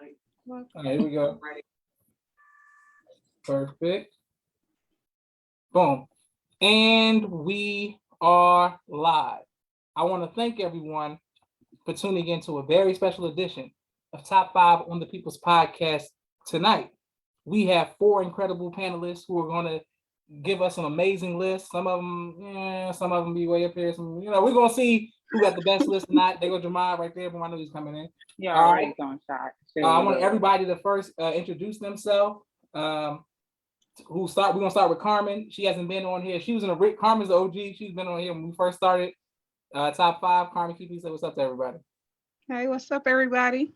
All right, here we go. Perfect. Boom. And we are live. I want to thank everyone for tuning in to a very special edition of Top 5 on the People's Podcast tonight. We have 4 incredible panelists who are going to give us an amazing list. Some of them be way up here. Some, we're going to see who got the best list tonight. There go Jamal right there, but I know he's coming in. Yeah, all right. Going shot. I want everybody to first introduce themselves. We're gonna start with Carmen. She hasn't been on here. She was Carmen's the OG. She's been on here when we first started. Top 5. Carmen, keep you say what's up to everybody. Hey, what's up, everybody?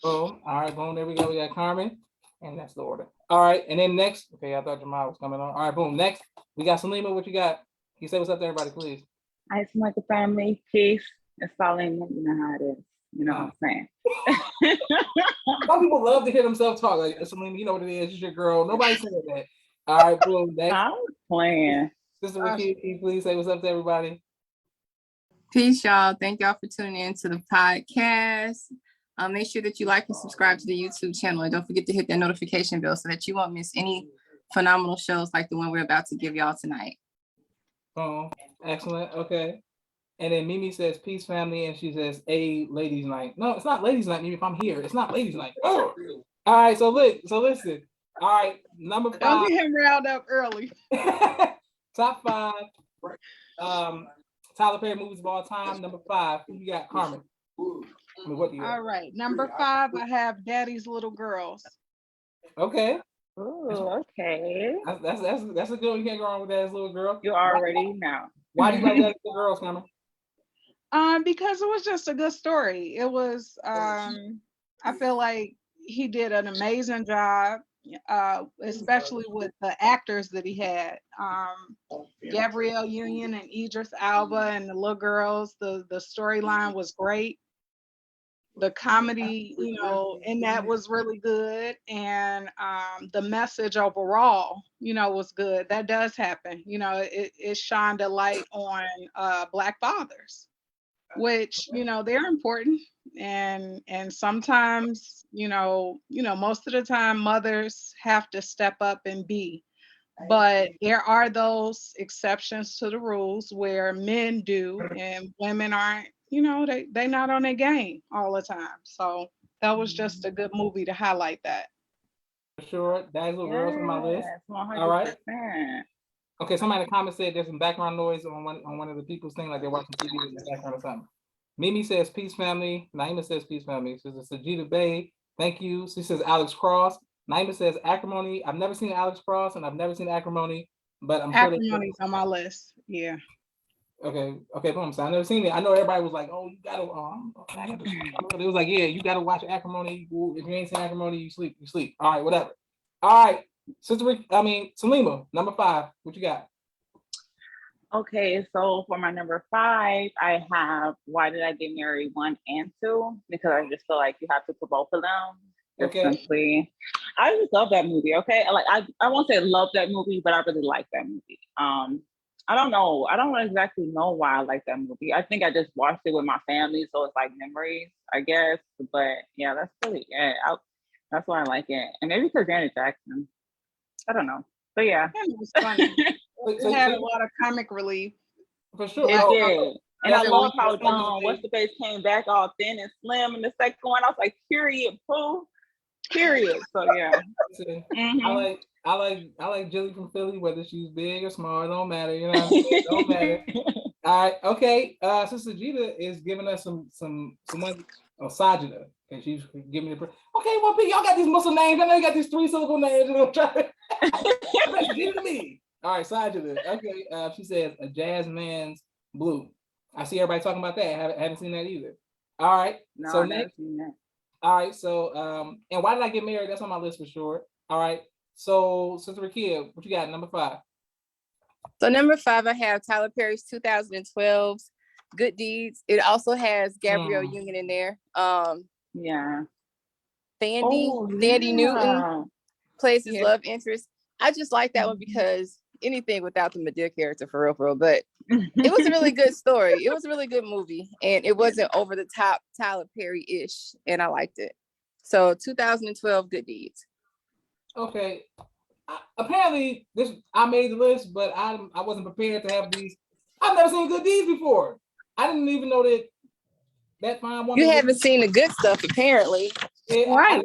Boom. All right, boom. There we go. We got Carmen, and that's the order. All right, and then next. Okay, I thought Jamal was coming on. All right, boom. Next, we got Salima. What you got? Can you say what's up to everybody, please? Hi, it's Michael family. Peace. It's Salima. You know how it is. You know what I'm saying? Some people love to hear themselves talk. Like, Salima, you know what it is. It's your girl. Nobody said that. All right, boom. Next. I was playing. Sister Rakia, can you please say what's up to everybody? Peace, y'all. Thank y'all for tuning in to the podcast. Make sure that you like and subscribe to the YouTube channel. And don't forget to hit that notification bell so that you won't miss any phenomenal shows like the one we're about to give y'all tonight. Oh, excellent. Okay. And then Mimi says, peace, family. And she says, a ladies' night. No, it's not ladies' night, Mimi. If I'm here, it's not ladies' night. Oh. All right. So listen. All right. Number 5. Don't get him riled up early. Top 5. Tyler Perry movies of all time. Number 5. Who you got, Carmen? I mean, what do you got? All right. Number 5, I have Daddy's Little Girls. Okay. Oh, okay. That's a good one. You can't go wrong with Daddy's Little Girl. You already know. Why do you like Daddy's Little Girls, Carmen? Because it was just a good story. It was, I feel like he did an amazing job, especially with the actors that he had. Gabrielle Union and Idris Elba and the little girls. The storyline was great. The comedy, in that was really good. And the message overall, was good. That does happen. It shined a light on Black fathers, which, they're important. And sometimes, most of the time mothers have to step up and be. But there are those exceptions to the rules where men do and women aren't, they not on their game all the time. So that was just a good movie to highlight that. For sure. Daddy's Little Girls on my list. 100%. All right. Okay, somebody in the comments said there's some background noise on one of the people's thing, like they're watching TV in the background or something. Mimi says peace family. Naima says peace family. She says Sajida Bay. Thank you. She says Alex Cross. Naima says Acrimony. I've never seen Alex Cross and I've never seen Acrimony, but I'm sure Acrimony's on my list. Yeah. Okay, boom. So I never seen it. I know everybody was like, "Oh, you gotta." It was like, "Yeah, you gotta watch Acrimony. If you ain't seen Acrimony, you sleep. You sleep." All right, whatever. All right, Salima, number 5. What you got? Okay, so for my number 5, I have Why Did I Get Married 1 and 2, because I just feel like you have to put both of them. Okay. Simply, I just love that movie. Okay, I won't say love that movie, but I really like that movie. I don't know. I don't exactly know why I like that movie. I think I just watched it with my family, so it's like memories, I guess. But yeah, that's really it. That's why I like it, and maybe because Janet Jackson. I don't know, but yeah, It was funny. It had a lot of comic relief. For sure. It did. And I love how what's the face came back all thin and slim in the second one. I was like, period, poo. Period. So yeah. I like Jilly from Philly, whether she's big or small, it don't matter, it don't matter. All right, okay. Sister Jita is giving us some Sajida, and she's giving me the okay. Well, y'all got these Muslim names. I know you got these 3 syllable names. Give it to me. All right, Sajida. Okay, she says A Jazz Man's Blue. I see everybody talking about that. I haven't seen that either. All right. No, so I've never next. seen that. All right, so and Why Did I Get Married? That's on my list for sure. All right, so Sister Rakia, what you got? Number 5. So number 5, I have Tyler Perry's 2012's Good Deeds. It also has Gabrielle Union in there. Yeah. Sandy Newton plays his love interest. I just like that one because anything without the Madea character, for real. But it was a really good story. It was a really good movie, and it wasn't over the top Tyler Perry-ish, and I liked it. So 2012 Good Deeds. Okay. Apparently, I made the list, but I wasn't prepared to have these. I've never seen Good Deeds before. I didn't even know that fine woman. You haven't seen the good stuff, apparently. Yeah, Right.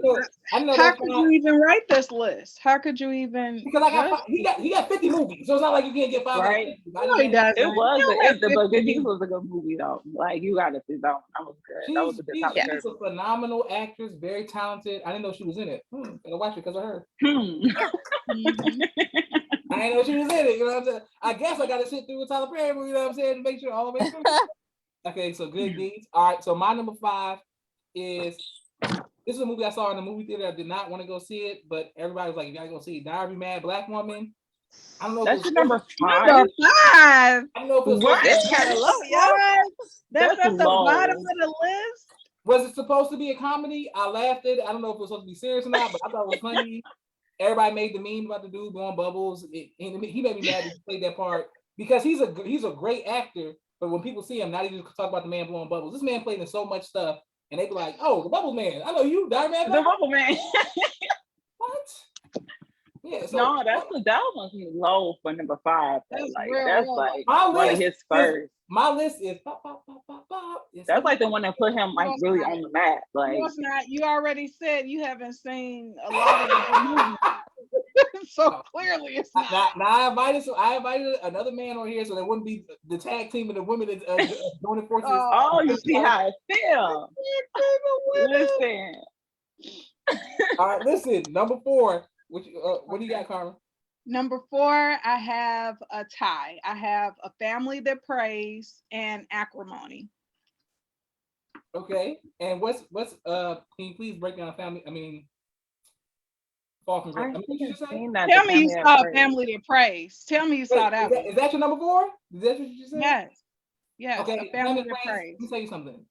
I know How that could fine. you even write this list? How could you even? Because he got 50 movies, so it's not like you can't get 5. Right. No, he doesn't. It was He don't have but 50 Good Deeds was a good movie though. Like you gotta see that one. That was good. That was a good time. She's a phenomenal actress, very talented. I didn't know she was in it. Gotta watch it because of her. Mhm. I didn't know she was in it. You know what I'm saying? I guess I gotta sit through a Tyler Perry movie, you know what I'm saying, to make sure all the way through. Okay, so Good Deeds. All right, so my number 5 is this is a movie I saw in the movie theater. I did not want to go see it, but everybody was like, "You gotta go see it." Diary of a Mad Black Woman. I don't know. That's your number 5. Number 5. I don't know if it was What? That's kind of low, y'all. That's at the low. bottom of the list. Was it supposed to be a comedy? I laughed at it. I don't know if it was supposed to be serious or not, but I thought it was funny. Everybody made the meme about the dude blowing bubbles. He made me mad that he played that part because he's a great actor. But when people see him, now they just talk about the man blowing bubbles. This man played in so much stuff, and they be like, "Oh, the Bubble Man. I know you, Diary Man." The Bubble Man. What? Yeah. So, no, that one's low for number 5. That's Like real that's low. like My one of list his first. my list is pop, pop, pop, pop, pop. That's like the one that put him like No, it's really not. on the map. Like No, it's not. You already said you haven't seen a lot of the good movies. So clearly it's not. Now I invited another man on here so there wouldn't be the tag team of the women that joining forces. oh, you see how I feel. Listen. All right, listen. Number 4. What do you got, Carla? Number 4, I have a tie. I have A Family That Prays and Acrimony. Okay. And what's can you please break down family? I mean, Fall from Grace. I what did you say? Tell me you saw A Family That Prays. Tell me you saw that one. Is that your number 4? Is that what you said? Yes. Yes. Okay. A Family That Let Prays. me tell you something.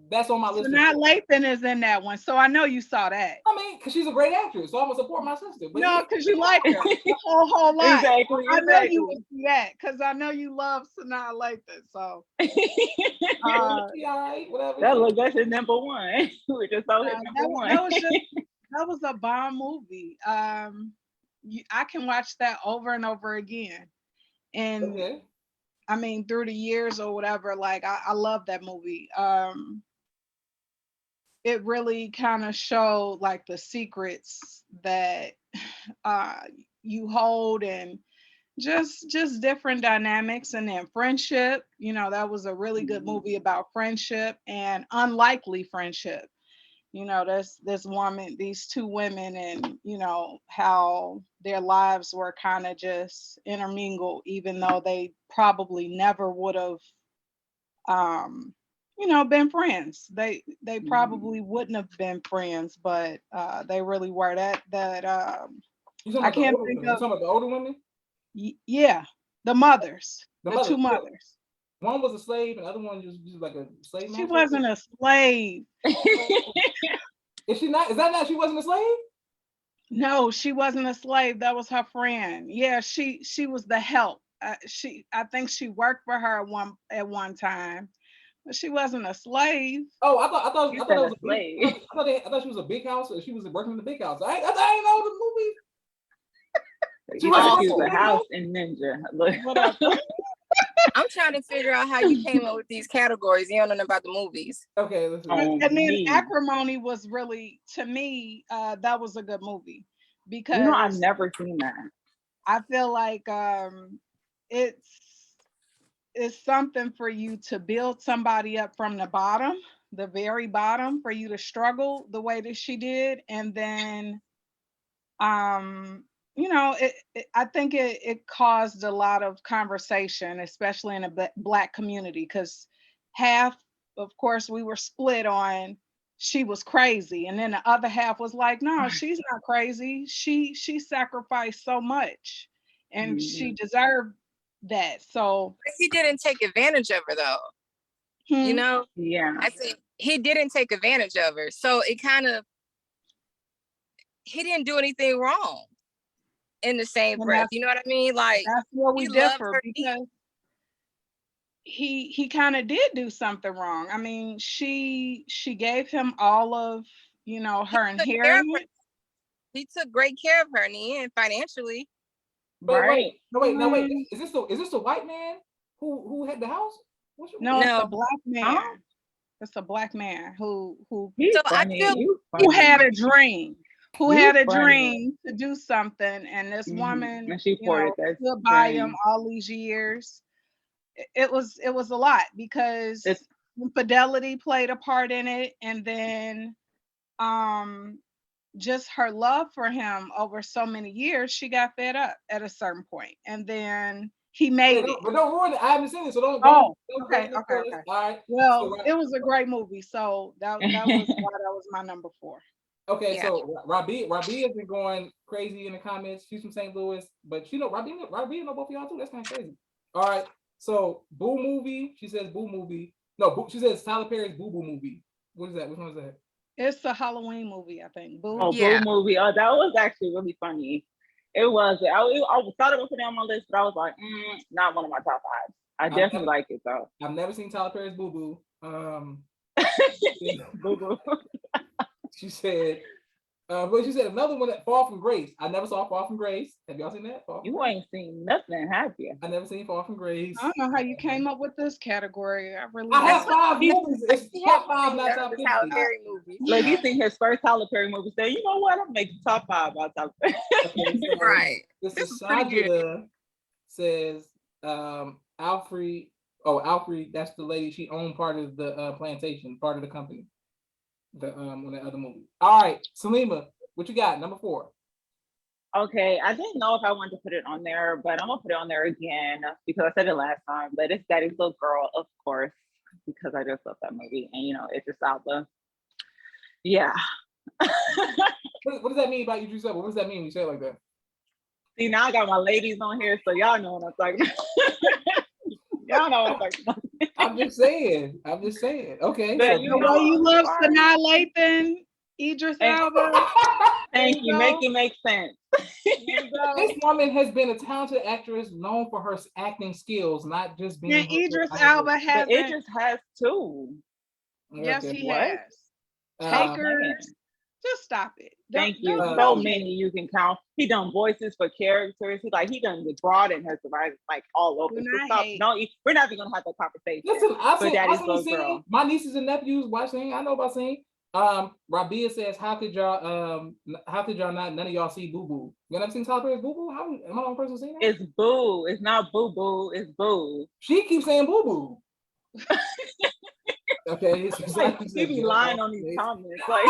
That's on my list. Sanaa Lathan is in that one, so I know you saw that. I mean, because she's a great actress, so I'm gonna support my sister. But No, because you like her a whole lot. Exactly. I know you would do that because I know you love Sanaa Lathan. So all right, whatever. That's his number 1. We just saw his number 1. That was a bomb movie. I can watch that over and over again. And okay. I mean, through the years or whatever, like I love that movie. It really kind of showed like the secrets that you hold and just different dynamics, and then friendship. You know, that was a really good movie about friendship and unlikely friendship. You know, these 2 women, and you know how their lives were kind of just intermingled, even though they probably never would have been friends. They probably wouldn't have been friends, but they really were. I can't think of. You talking about the older women? Yeah, the mothers, the 2 mothers. One was a slave, and the other one was like a slave. She wasn't a slave. Is she not? Is that not? She wasn't a slave? No, she wasn't a slave. That was her friend. Yeah, she was the help. I think she worked for her at one time, but she wasn't a slave. Oh, I thought it was a slave. I thought she was a big house. Or she was working in the big house. I didn't know the movie. She was a house and ninja. I'm trying to figure out how you came up with these categories. You don't know about the movies. Okay, listen. And then Acrimony was really, to me, that was a good movie because I've never seen that. I feel like it's something for you to build somebody up from the bottom, the very bottom, for you to struggle the way that she did, and then I think it caused a lot of conversation, especially in a Black community, because half, of course, we were split on she was crazy, and then the other half was like, no, she's not crazy. She sacrificed so much, and she deserved that. So he didn't take advantage of her, though. You know? Yeah. I think he didn't take advantage of her, so it kind of, he didn't do anything wrong in the same breath. You know what I mean? Like, that's where we differ, because he kind of did do something wrong. I mean, she gave him all of her inheritance. He took great care of her in the end financially. But Right. wait. Is this the white man who had the house? No, it's No. a black man. It's a black man who I feel who had a dream. Who had a dream to do something, and this woman, and she poured that stood by him all these years. It was a lot because infidelity played a part in it, and then just her love for him over so many years, she got fed up at a certain point, and then he made it. But don't ruin it. I haven't seen it, so don't. Okay. All right. Well, so, it was a great movie, so that was why that was my number 4. Okay, so Rabia has been going crazy in the comments. She's from St. Louis, but Rabia know both of y'all too. That's kind of crazy. All right, so Boo movie. She says Boo movie. No, she says Tyler Perry's Boo Boo movie. What is that? Which one is that? It's a Halloween movie, I think. Boo. Boo movie. Oh, that was actually really funny. It was. I thought it was on my list, but I was like, not one of my top 5. I definitely like it though. I've never seen Tyler Perry's Boo Boo. Boo Boo. She said, but she said another one that Fall from Grace. I never saw Fall from Grace. Have y'all seen that? You ain't seen nothing, have you? I never seen Fall from Grace. I don't know how you came up with this category. I have 5 movies. It's top 5, not top 50. Tyler Perry movies. Like he seen his first Tyler Perry movie. Say, you know what? I'm making top 5 about Tyler Perry. Okay, so right. This is pretty good. Says Alfred. That's the lady. She owned part of the plantation, part of the company. On that other movie. All right, Salima, what you got? Number 4. Okay, I didn't know if I wanted to put it on there, but I'm gonna put it on there again because I said it last time. But it's Daddy's Little Girl, of course, because I just love that movie, and Idris Elba. Yeah. What does that mean about Idris Elba? What does that mean when you say it like that? See, now I got my ladies on here, so y'all know what I'm talking about. Y'all know what I'm talking about. I'm just saying. Okay. The way you love Sanaa Lathan, Idris Elba. Thank you. Make it make sense. This woman has been a talented actress known for her acting skills, not just being. And Idris Elba has. Idris has too. Yes, he has. Takers. Just stop it. Thank you. So many you can count. He done voices for characters. He done the broaden her horizon like all over. No, we're not even gonna have that conversation. Listen, I've seen my nieces and nephews watching. I know about seeing. Rabia says, how could y'all not? None of y'all see Boo Boo. You never seen Tyler Perry's Boo Boo? How am I the only person seeing that? It's Boo. It's not Boo Boo. It's Boo. She keeps saying Boo Boo. Okay, it's like, she be lying on these comments. Like,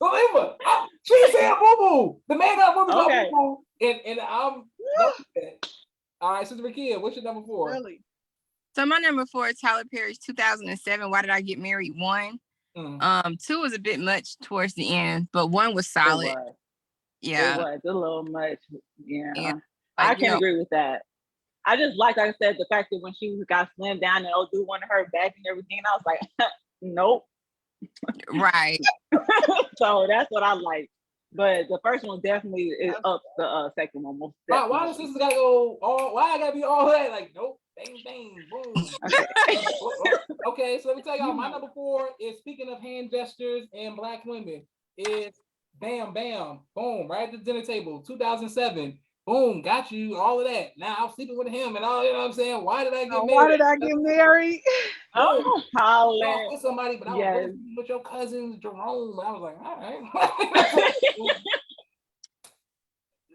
believe her. She said Boo Boo. The man got Boo Boo. Okay. And I'm. All right, Sister Rakia, what's your number 4? Really? So my number 4 is Tyler Perry's 2007. Why Did I Get Married? 1. 2 was a bit much towards the end, but 1 was solid. Yeah, it was a little much. Yeah, I can agree with that. I just like I said, the fact that when she got slimmed down and do wanted her back and everything, I was like, nope. Right. So that's what I like. But the first one definitely is up the second one. Most why does this gotta go all? Why I gotta be all that? Like, nope. Bang, bang, boom. Okay, so let me tell y'all, my number 4 is, speaking of hand gestures and Black women, is bam, bam, boom, right at the dinner table, 2007. Boom, got you, all of that. Now I'm sleeping with him and all, you know what I'm saying? Why did I get married? Why did I get married? Oh, Khaled. With somebody, but I was with your cousins, Jerome. I was like, all right.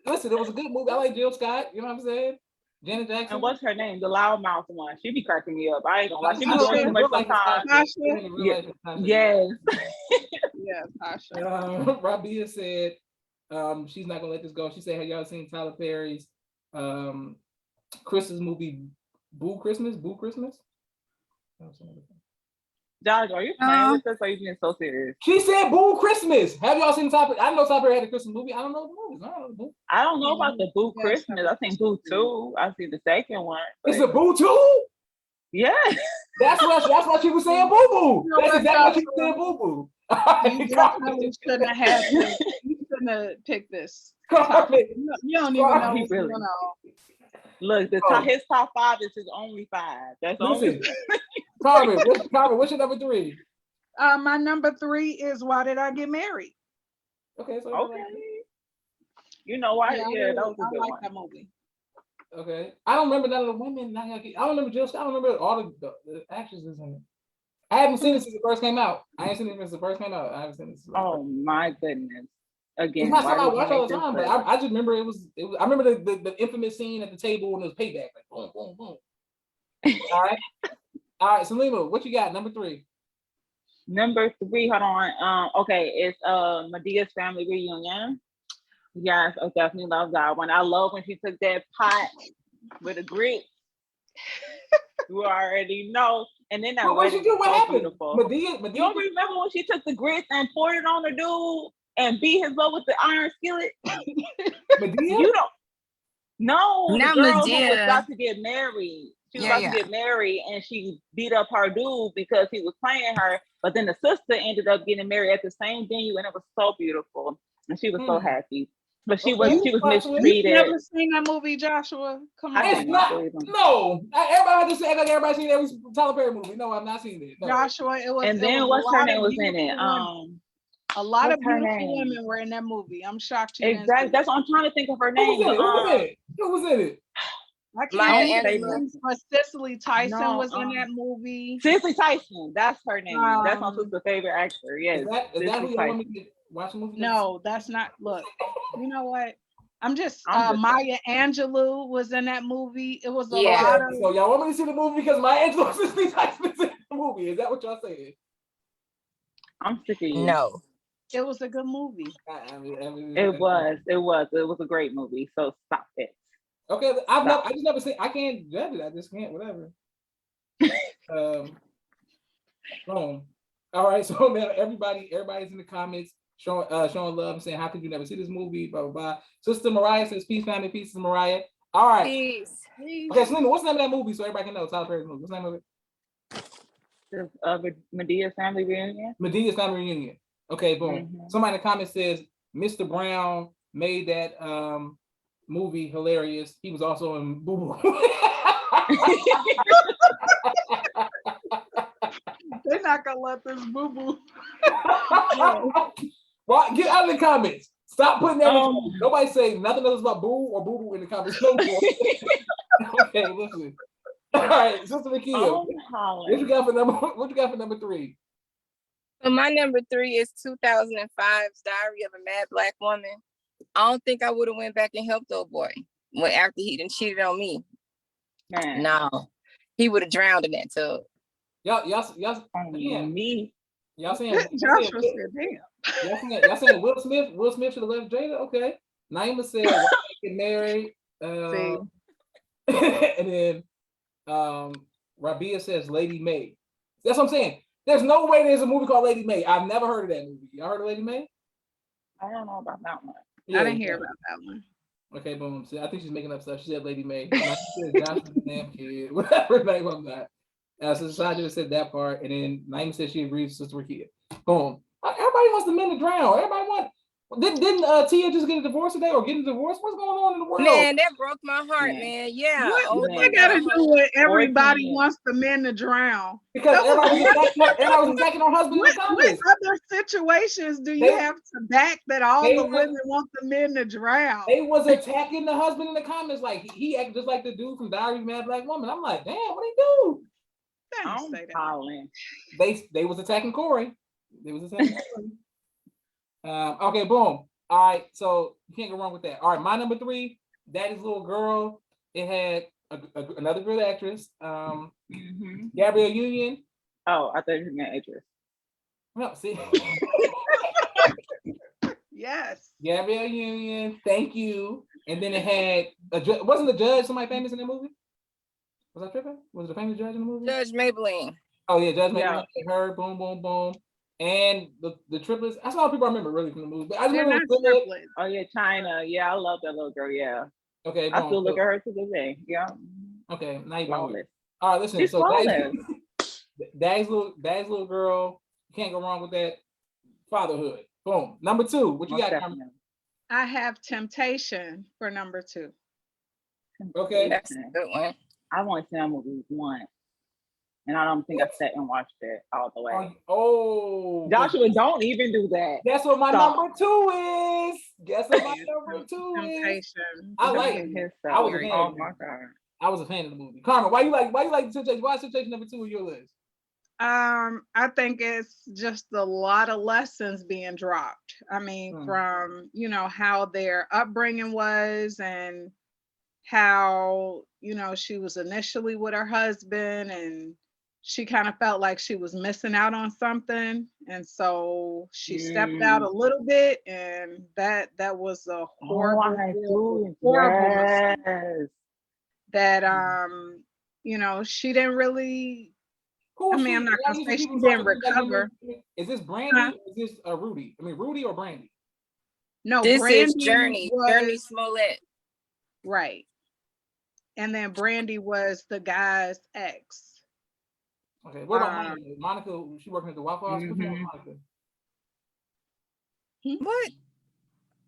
Listen, it was a good movie. I like Jill Scott, you know what I'm saying? Janet Jackson. And what's her name? The loudmouth one. She be cracking me up. I ain't gonna lie. She be doing too much sometimes. Tasha. Yes. Yes, Tasha. Rabia said she's not gonna let this go. She said, have y'all seen Tyler Perry's Christmas movie, Boo Christmas? Josh, are you playing with us or are you being so serious? She said Boo Christmas. Have y'all seen Tyler? I know Tyler Perry had a Christmas movie. I don't know the movies. I don't know about the Boo Christmas. I think Boo 2. I see the second one. It's a Boo 2? Yeah. That's why she was saying Boo Boo. That's exactly what she was saying, Boo Boo. You shouldn't have picked this. You don't even know what's going on. Look, his top 5 is his only 5. That's only. Carmen, what's your number 3? My number 3 is Why Did I Get Married? Okay, so Okay. You know why? Yeah, that was a I good like one. that movie. okay. I don't remember none of the women. I don't remember Jill. I don't remember all the actresses in it. I haven't seen it since it first came out. I ain't seen it since it first came out. I haven't seen it. Since Oh my goodness. Again, it's not why something I did you watch all make the this time, but list? I just remember it was. I remember the infamous scene at the table when it was payback, like boom, boom, boom. All right. Selena, what you got? Number 3. Number 3, hold on. Okay, it's Madea's family reunion. Yes, I definitely love that one. I love when she took that pot with the grits. You already know. And then that What wedding she do? was What so happened? beautiful. Madea. You don't remember when she took the grits and poured it on the dude and beat his butt with the iron skillet? Madea? You don't. No, Not the girl who was Madea. about to get married. She was Yeah, about to get married and she beat up her dude because he was playing her. But then the sister ended up getting married at the same venue and it was so beautiful. And she was so happy. But she was You've mistreated. never seen that movie, Joshua? Come on. It's not. No. Everybody just act like everybody seen every Tyler Perry movie. No, I've not seen it. No. Joshua, it was. And it then was what's a her lot name of was in it? beautiful a lot what's of her beautiful name? women were in that movie. I'm shocked you didn't see Exactly. it. That's what I'm trying to think of her Who name. was in it? Who was in it? I can't Maya think of the Angelou. names, but Cicely Tyson No, was in that movie. Cicely Tyson. That's her name. That's my Um, sister's favorite actor. Yes. Is that who Cicely y'all want me Tyson. to watch the movie? No, that's not. Look, you know what? I'm just I'm just Maya Angelou was in that movie. It was a Yeah. lot of. So y'all want me to see the movie because my Angela Cicely Tyson is in the movie? Is that what y'all saying? I'm sick of you. No. It was a good movie. I mean, It was a great movie. So stop it. Okay, I just never seen. I can't judge it. I just can't. Whatever. Boom. All right. So now everybody's in the comments showing love and saying, "How could you never see this movie?" Blah blah blah. Sister Mariah says, "Peace, family, peace." Sister Mariah. All right. Peace. Okay, Selena, what's the name of that movie so everybody can know? Tyler Perry's movie. What's the name of it? Madea's family reunion. Medea's family reunion. Okay, boom. Mm-hmm. Somebody in the comments says Mr. Brown made that movie hilarious. He was also in Boo Boo. They're not gonna let this boo boo. Well, get out of the comments. Stop putting that in. Nobody say nothing else about Boo or Boo Boo in the comments. No more. Okay, listen. All right, Sister Nakia, what you got for number 3? So my number 3 is 2005's Diary of a Mad Black Woman. I don't think I would have went back and helped old boy after he done cheated on me. Man. No, he would have drowned in that tub. Y'all me. Y'all saying Joshua said, "Damn." Y'all saying Will Smith should have left Jada? Okay. Naima said, "Why get married?" And then Rabia says Lady May. That's what I'm saying. There's no way there's a movie called Lady May. I've never heard of that movie. Y'all heard of Lady May? I don't know about that one. I didn't hear about that one. Okay, boom. See, I think she's making up stuff. She said Lady May. She said Josh's damn kid. Whatever name I'm not. So Sasha said that part, and then Naima said she agrees with Sister Rakia. Boom. Everybody wants the men to drown. Everybody wants. Didn't Tia just get a divorce today or getting a divorce? What's going on in the world? Man, that broke my heart, man. Yeah. What I gotta do with everybody wants the men to drown? Because everybody was attacking her husband in the comments. What other situations do you have to back that all the women want the men to drown? They was attacking the husband in the comments like he acted just like the dude from Diary of a Mad Black Woman. I'm like, damn, what he do? I'm calling. They was attacking Corey. They was attacking Corey. Okay, boom. All right, so you can't go wrong with that. All right, my number 3, Daddy's Little Girl. It had another good actress, Gabrielle Union. Oh, I thought you meant actress. No, see. Yes. Gabrielle Union. Thank you. And then it had wasn't the judge somebody famous in the movie? Was I tripping? Was it a famous judge in the movie? Judge Maybelline. Oh yeah, Judge Maybelline. Her. Boom, boom, boom. And the triplets. That's all people remember really from the movie. But I just remember triplets. Oh yeah, China. Yeah, I love that little girl. Yeah. Okay. I still look at her to this day. Yeah. Okay. Now you know it. All right, listen. She's So Daddy's little girl. You can't go wrong with that. Fatherhood. Boom. Number 2. What you got? I have Temptation for number 2. Okay. That's a good one. I want to see that movie once. and I don't think I sat and watched it all the way. Oh, Joshua, don't even do that. Guess what my Stop. number 2 is? Guess what my number 2 is? Temptation. I like Look at it. himself. I was a fan. Oh my God. I was a fan of the movie. Karma, why you like Temptation? Why is Temptation number 2 on your list? I think it's just a lot of lessons being dropped. I mean, from how their upbringing was and how she was initially with her husband and she kind of felt like she was missing out on something, and so she stepped out a little bit, and that was a horrible yes. that she didn't really. Who I mean, I'm not gonna say she didn't recover. Is this Brandy? Or is this Rudy? I mean, Rudy or Brandy? No, This Brandy is Journey. Journey Smollett. Right. And then Brandy was the guy's ex. Okay. What about Monica? Monica, she working at the Waffle House. What's wrong with Monica? What?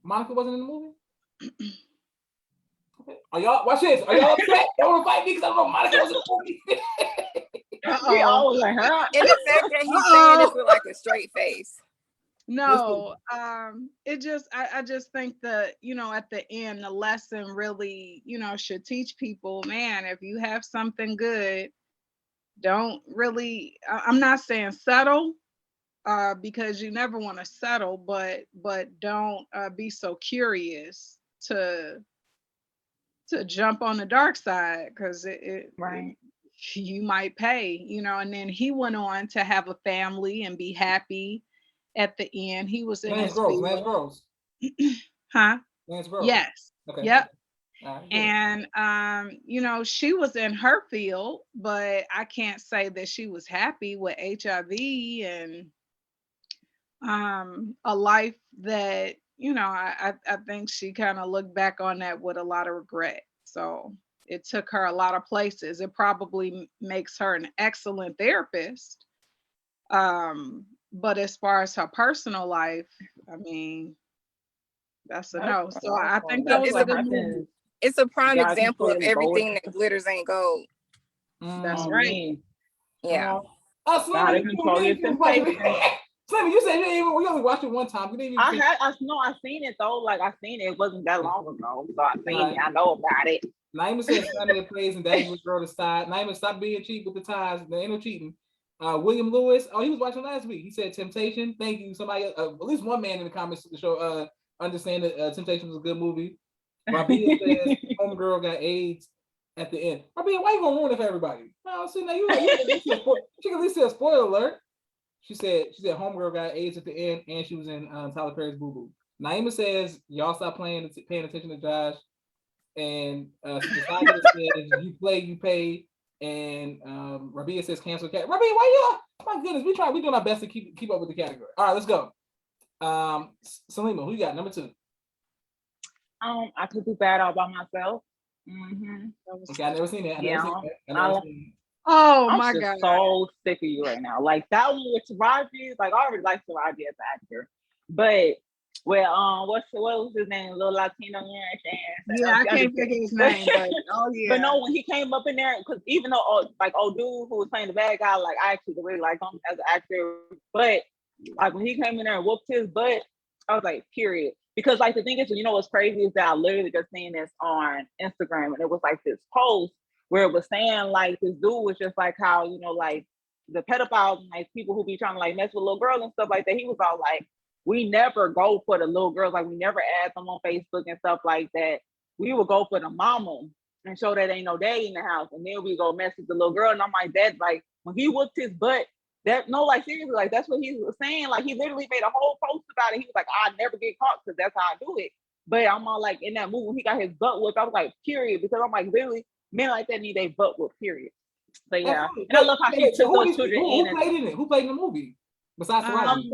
Monica wasn't in the movie? Okay. Are y'all, watch this. Are y'all upset? Y'all want to fight me because I don't know Monica was in the movie? We all like, huh? And the fact that he's saying this with like a straight face. No, it just I just think that at the end the lesson really should teach people, man, if you have something good, don't really, I'm not saying settle, because you never want to settle, but don't be so curious to jump on the dark side, because you might pay, and then he went on to have a family and be happy at the end. He was in Lance Gross. Huh? Lance Gross. Yes. Okay. Yep. Yeah. And she was in her field, but I can't say that she was happy with HIV and a life that I think she kind of looked back on that with a lot of regret. So it took her a lot of places. It probably makes her an excellent therapist. But as far as her personal life, I mean, that's a no. So I think that was a good movie. It's a prime example of everything that glitters ain't gold. That's right. Yeah. Gotta control your temptation. Slimmy, you said we only watched it one time. We didn't even I seen it though. Like I seen it. It wasn't that long ago. So I seen it. I know about it. Naima said Sunday plays and Daddy was girl to side. Naima, stop being cheap with the ties. There ain't no cheating. William Lewis. Oh, he was watching last week. He said Temptation. Thank you. Somebody, at least one man in the comments to show understand that Temptation was a good movie. Rabia says Homegirl got AIDS at the end. Rabia, why you gonna ruin it for everybody? No, see now you she can at least say a spoiler alert. She said Homegirl got AIDS at the end, and she was in Tyler Perry's Boo Boo. Naima says y'all stop paying attention to Josh, and Society says you play, you pay, and Rabia says cancel cat. Rabia, why you? My goodness, we doing our best to keep up with the category. All right, let's go. Salima, who you got? Number 2. I could do bad all by myself. Okay, I never seen that. Oh I'm my just God. so sick of you right now. Like that one with Taraji, like I already like Taraji as an actor. But what was his name? Little Latino Yeah, I can't think of his name, but But no, when he came up in there, because even though old dude who was playing the bad guy, like I actually really like him as an actor. But like when he came in there and whooped his butt, I was like, period. Because like the thing is, what's crazy is that I literally just seen this on Instagram, and it was like this post where it was saying like this dude was just like how, like the pedophiles and like people who be trying to like mess with little girls and stuff like that. He was all like, we never go for the little girls. Like we never add them on Facebook and stuff like that. We would go for the mama and show that ain't no daddy in the house. And then we go mess with the little girl. And I'm like, that, like when he whooped his butt, like seriously, like that's what he was saying. Like he literally made a whole post about it. He was like, I never get caught because that's how I do it. But I'm all like in that movie when he got his butt whooped, I was like, period, because I'm like, literally, men like that need a butt whoop, period. So yeah, and I love how he took those children in. Who played in it? Who played in the movie besides Taraji?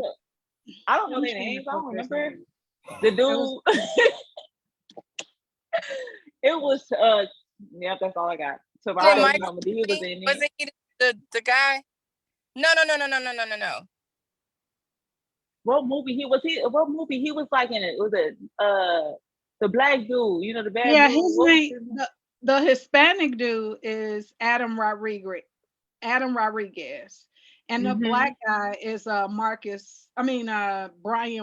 I don't know their names. I don't remember the dude. It was yeah, that's all I got. Taraji, he was in it. Wasn't he the guy? No. What movie he was? What movie he was like in it? Was it the black dude? The bad dude? His name. The Hispanic dude is Adam Rodriguez. Adam Rodriguez. And the black guy is Brian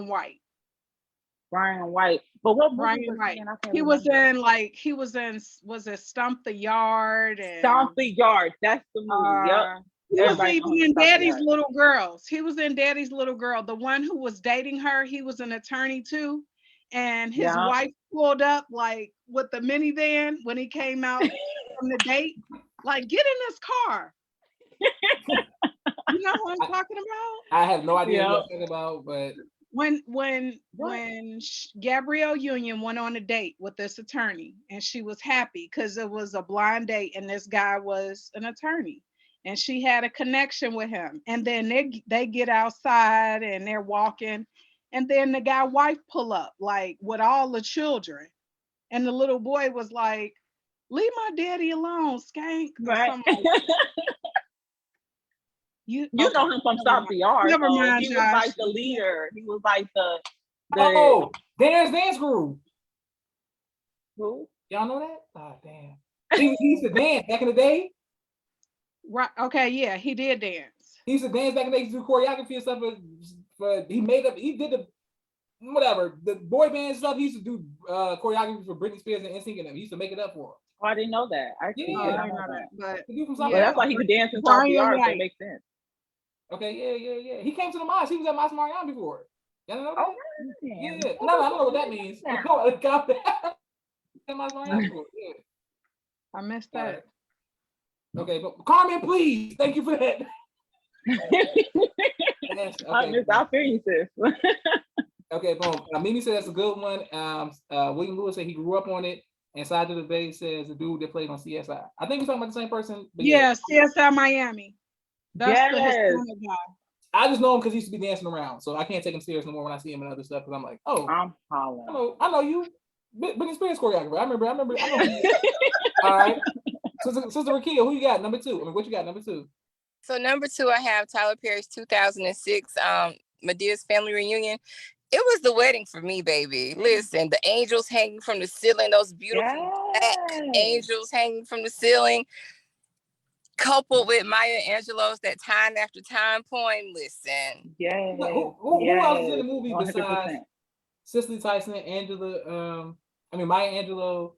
White. Brian White. But what movie Brian was White. he in? I can't He remember. was in was it Stomp the Yard and Stomp the Yard. That's the movie. Yep. he was Everybody knows even in Stomp the Daddy's Yard. Little Girls. He was in Daddy's Little Girl. The one who was dating her, he was an attorney too. And his Yeah. wife pulled up like with the minivan when he came out from the date. Like, get in this car. You know what I'm talking about? I have no idea Yeah. what you're talking about, but when Gabrielle Union went on a date with this attorney, and she was happy because it was a blind date and this guy was an attorney and she had a connection with him, and then they get outside and they're walking, and then the guy wife pull up like with all the children, and the little boy was like, leave my daddy alone, skank, or Right. something like that. You know him from Stomp the Yard. Never mind, he was Josh. like the leader. He was like the oh, Dance Crew. who? Y'all know that? Oh, damn. He used to dance back in the day. Right. Okay. Yeah, he did dance. He used to dance back in the day. He used to do choreography and stuff. He did the boy band stuff. He used to do choreography for Britney Spears and NSYNC and them. He used to make it up for him. Oh, I didn't know that. I Yeah. didn't I know know that. that. But The dude from yeah. South But that's why he could dance in Stomp the Yard. So White. it makes sense. Okay, yeah. He came to the Moss. He was at Moss Mariah before. Y'all know that? Oh, Yeah. yeah. No, I don't know what that means. Yeah. Moss Mariah before. Yeah. I missed All that. right. Okay, but Carmen, please. Thank you for that. Yes, okay. I feel you, sis. Okay, boom. Mimi said that's a good one. William Lewis said he grew up on it. And Side to the Bay says the dude that played on CSI. I think we're talking about the same person. But Yeah, CSI Miami. That's the Yes. Hispanic guy. I just know him because he used to be dancing around. So I can't take him serious no more when I see him in other stuff. Because I'm like, oh, I'm hollering. I know you. Britney Spears choreographer. I remember. All right. Sister Rakia, who you got? Number two. I mean, what you got? Number two. So number two, I have Tyler Perry's 2006 Medea's Family Reunion. It was the wedding for me, baby. Listen, the angels hanging from the ceiling, those beautiful black angels hanging from the ceiling, coupled with Maya Angelou's that time after time poem. Listen. Yes. Who else is in the movie 100%. besides Cicely Tyson, Angela? Maya Angelou.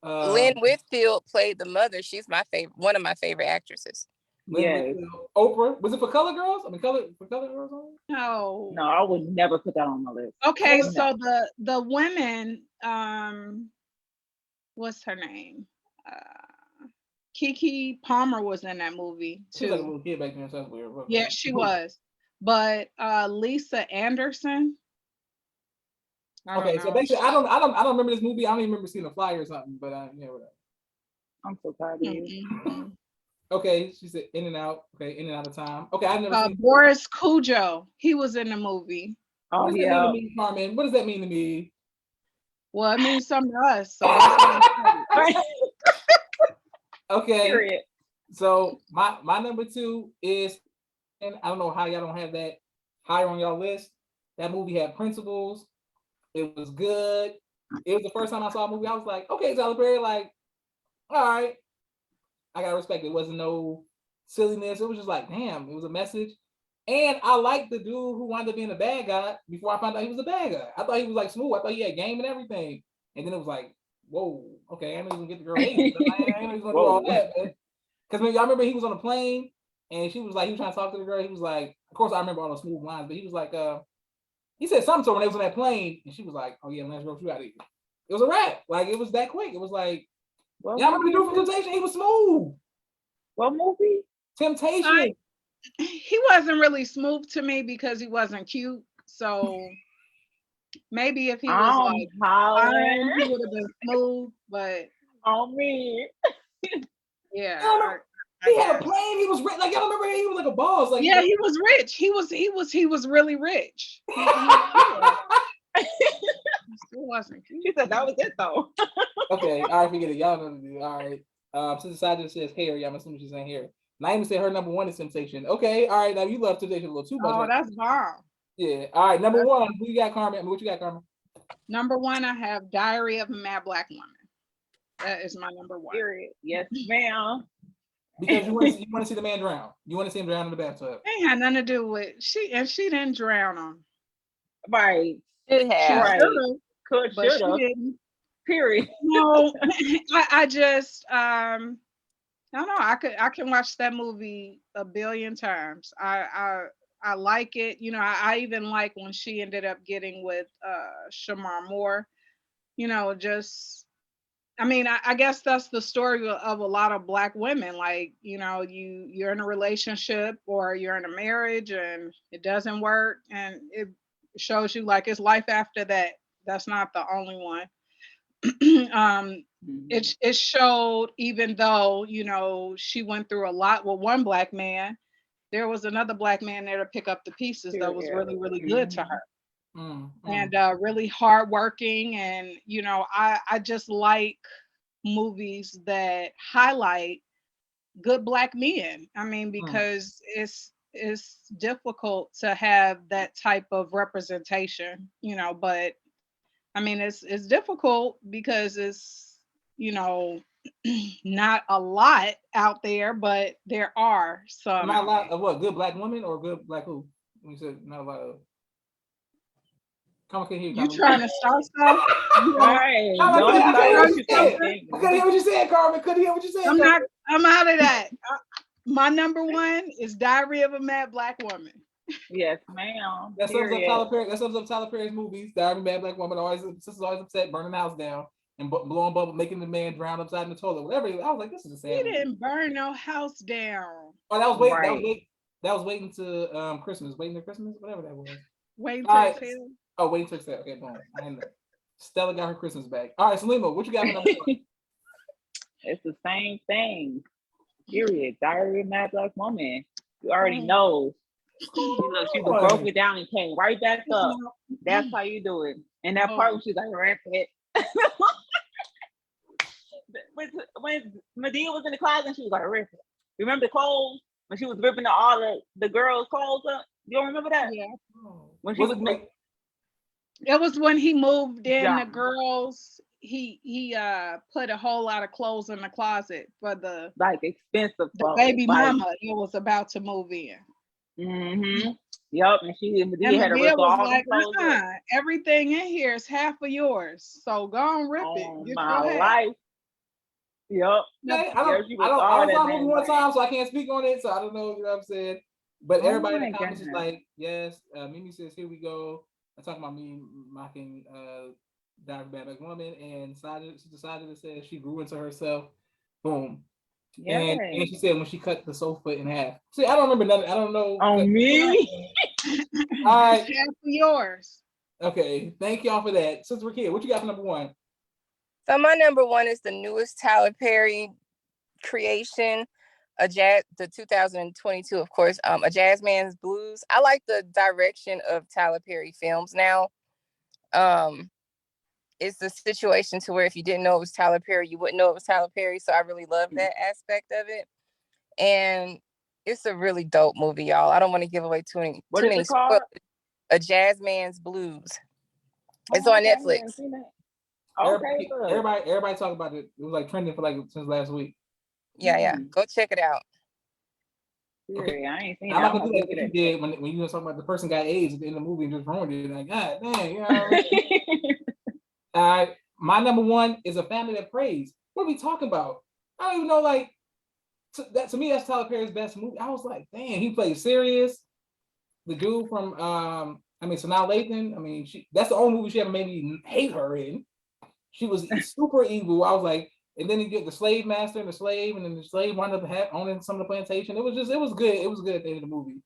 Lynn Whitfield played the mother. She's my favorite, one of my favorite actresses. Yes. Oprah. Was it for Color Girls? I mean, Color Girls only? No. No, I would never put that on my list. Okay, so the women, what's her name? Keke Palmer was in that movie too. She was like a little kid back then, so that's weird. Yeah, she was. But Lisa Anderson. Okay, so basically, I don't remember this movie. I don't even remember seeing a flyer or something. But yeah, whatever. I'm so proud of you. Okay, she said In and Out. Okay, In and Out of Time. Okay, I've never seen Boris Cujo. He was in the movie. Oh, what does that mean to me, Carmen? What does that mean to me? Well, it means something to us. So that's what okay. Period. So my number two is, and I don't know how y'all don't have that higher on y'all list. That movie had principles. It was good. It was the first time I saw a movie. I was like, okay, Tyler Perry, like, all right. I gotta respect it. It wasn't no silliness. It was just like, damn, it was a message. And I liked the dude who wound up being a bad guy before I found out he was a bad guy. I thought he was like smooth. I thought he had game and everything. And then it was like, whoa, okay, I know he's gonna get the girl hate. I know he's gonna do all that. Because y'all remember he was on a plane and she was like, he was trying to talk to the girl. He was like, of course I remember all the smooth lines, but he was like, he said something to her when they was on that plane, and she was like, oh yeah, let's go shoot out of here. It was a wrap. Like it was that quick. It was like, y'all remember the dude from Temptation? He was smooth. What movie? Temptation. he wasn't really smooth to me because he wasn't cute. So maybe if he was like fine, he would have been smooth. But on me, yeah. He had a plane. He was rich. Like y'all remember, he was like a boss. Like yeah, he was rich. He was really rich. He still wasn't cute. She said that was it though. Okay, all right, forget it. Y'all know. All right. Since Sister says Carey, I'm assuming she's saying here. Naima said her number one is Temptation. Okay, all right. Now you love Temptation a little too much. Oh, that's bomb. Yeah. All right. Number one. Who you got, Carmen? What you got, Carmen? Number one, I have Diary of a Mad Black Woman. That is my number one. Period. Yes, ma'am. Because you want to see the man drown. You want to see him drown in the bathtub. Ain't had nothing to do with she didn't drown him. Right. Should have. Right. But Should she have. didn't. Period. No, I just I don't know. I can watch that movie a billion times. I like it. You know, I even like when she ended up getting with Shamar Moore. You know, just I mean, I guess that's the story of a lot of Black women. Like, you know, you're in a relationship or you're in a marriage and it doesn't work, and it shows you like it's life after that. That's not the only one. It showed, even though, you know, she went through a lot with one Black man, there was another Black man there to pick up the pieces that was really, really good to her. And really hardworking. And, you know, I just like movies that highlight good Black men. I mean, because it's difficult to have that type of representation, you know, but I mean, it's difficult because it's, you know, not a lot out there, but there are some. Not a lot of what? Good Black women or good Black who? You said not a lot of. Come on, can hear you. You trying to start stuff? Right. I couldn't hear what you said, Carmen. Couldn't hear what you said. I'm out of that. My number one is Diary of a Mad Black Woman. Yes, ma'am. That sums up Tyler Perry. That sums up Tyler Perry's movies. Diary of a Mad Black Woman. Sister's always upset, burning the house down, and blowing bubble, making the man drown upside in the toilet. Whatever. I was like, this is a sad. He didn't burn no house down. Oh, that was waiting. Right. That was waiting to Christmas. Waiting to Christmas. Whatever that was. Waiting to exhale. Oh, waiting to exhale. Okay, boom. I know. Stella got her Christmas bag. All right, Salima, what you got for number one? It's the same thing. Period. Diary of a Mad Black Woman. You already know. She broke it down and came right back up. That's how you do it. And that part when she's like, rip it. when Madea was in the closet and she was like, rip it. Remember the clothes? When she was ripping all the girls' clothes up? You don't remember that? Yeah. When she was it was when he moved in the girls. He put a whole lot of clothes in the closet for the like expensive the baby mama he was about to move in. Yep, and Madea had to rip all the clothes. Everything in here is half of yours, so go on, rip it. Get my life. Yep. Yeah, I don't saw the movie one time, so I can't speak on it. So I don't know, you know what I'm saying. But everybody in the comments is like, yes. Mimi says, here we go. I'm talking about me mocking Diary of a Mad Black Woman, and she decided to say she grew into herself. Boom. Yeah. And she said when she cut the sofa in half. See, I don't remember nothing. I don't know. On me. All right. Half of yours. Okay. Thank y'all for that. Sister Rakia, what you got for number one? So my number one is the newest Tyler Perry creation, the 2022, of course, A Jazz Man's Blues. I like the direction of Tyler Perry films now. It's the situation to where if you didn't know it was Tyler Perry, you wouldn't know it was Tyler Perry. So I really love that aspect of it. And it's a really dope movie, y'all. I don't want to give away too many spoilers. A Jazz Man's Blues. It's on Netflix. Okay, everybody talk about it. It was like trending for like since last week. Yeah. Go check it out. Okay. I ain't seen I'm not gonna do like you did when you were talking about the person got AIDS at the end of the movie and just ruined it. Like, God dang, you know. My number one is A Family That Prays. What are we talking about? I don't even know. Like to me, that's Tyler Perry's best movie. I was like, damn, he played serious. The dude from Sanaa Lathan. That's the only movie she ever made me hate her in. She was super evil. I was like, and then you get the slave master and the slave, and then the slave wound up owning some of the plantation. It was good. It was good at the end of the movie.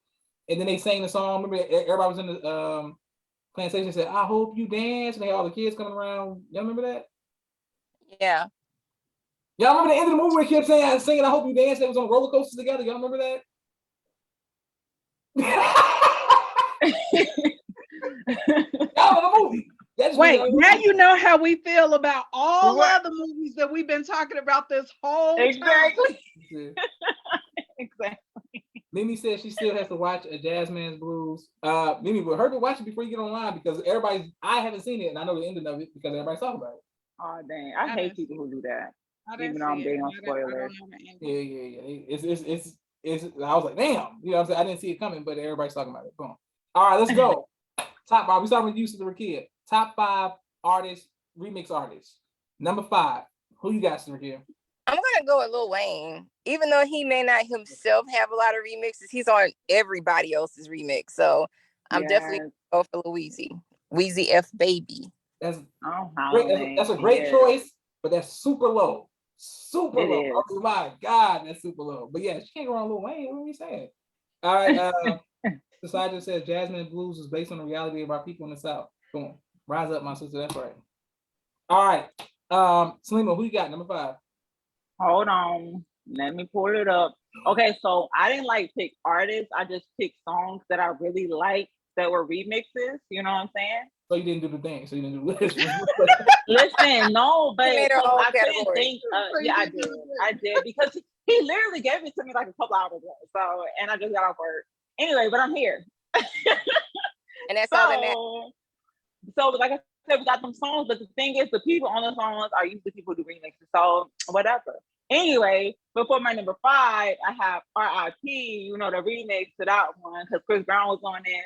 And then they sang the song. Remember, everybody was in the plantation said, I hope you dance. And they had all the kids coming around. Y'all remember that? Yeah. Y'all remember the end of the movie where they kept singing I hope you dance? They was on roller coasters together. Y'all remember that? Y'all know the movie. Wait, now you know how we feel about all other movies that we've been talking about this whole time. Exactly. Mimi said she still has to watch A Jazz Man's Blues. Mimi, but her to watch it before you get online because I haven't seen it and I know the ending of it because everybody's talking about it. Oh dang, I hate people who do that. I even didn't though I'm see big it. on I spoilers. don't know the ending. Yeah. It's. I was like, damn. You know what I'm saying? I didn't see it coming, but everybody's talking about it. Boom. All right, let's go. Top 5. We starting with you since we were a kid. Top 5 artists, remix artists. Number 5. Who you got, Sister Rakia? I'm gonna go with Lil Wayne. Even though he may not himself have a lot of remixes, he's on everybody else's remix. So I'm definitely gonna go for Weezy. Weezy F Baby. That's Oh, great. That's a great choice, but that's super low. Super It low. is. Oh my God, that's super low. But yeah, she can't go on Lil Wayne. What are we saying? All right. Society says Jasmine Blues is based on the reality of our people in the South. Boom. Rise up, my sister. That's right. All right. Salima, who you got? Number 5. Hold on. Let me pull it up. Okay, so I didn't like pick artists. I just picked songs that I really liked that were remixes. You know what I'm saying? So you didn't do the thing. So you didn't do this. Listen, no, but made her own I couldn't category. think. Yeah, I did because he literally gave it to me like a couple hours ago. So, and I just got off work. Anyway, but I'm here. And that's all that matters. So, like I said, we got them songs, but the thing is, the people on the songs are usually people who do remixes. So, whatever. Anyway, before my number 5, I have R.I.P. You know, the remix to that one because Chris Brown was on it.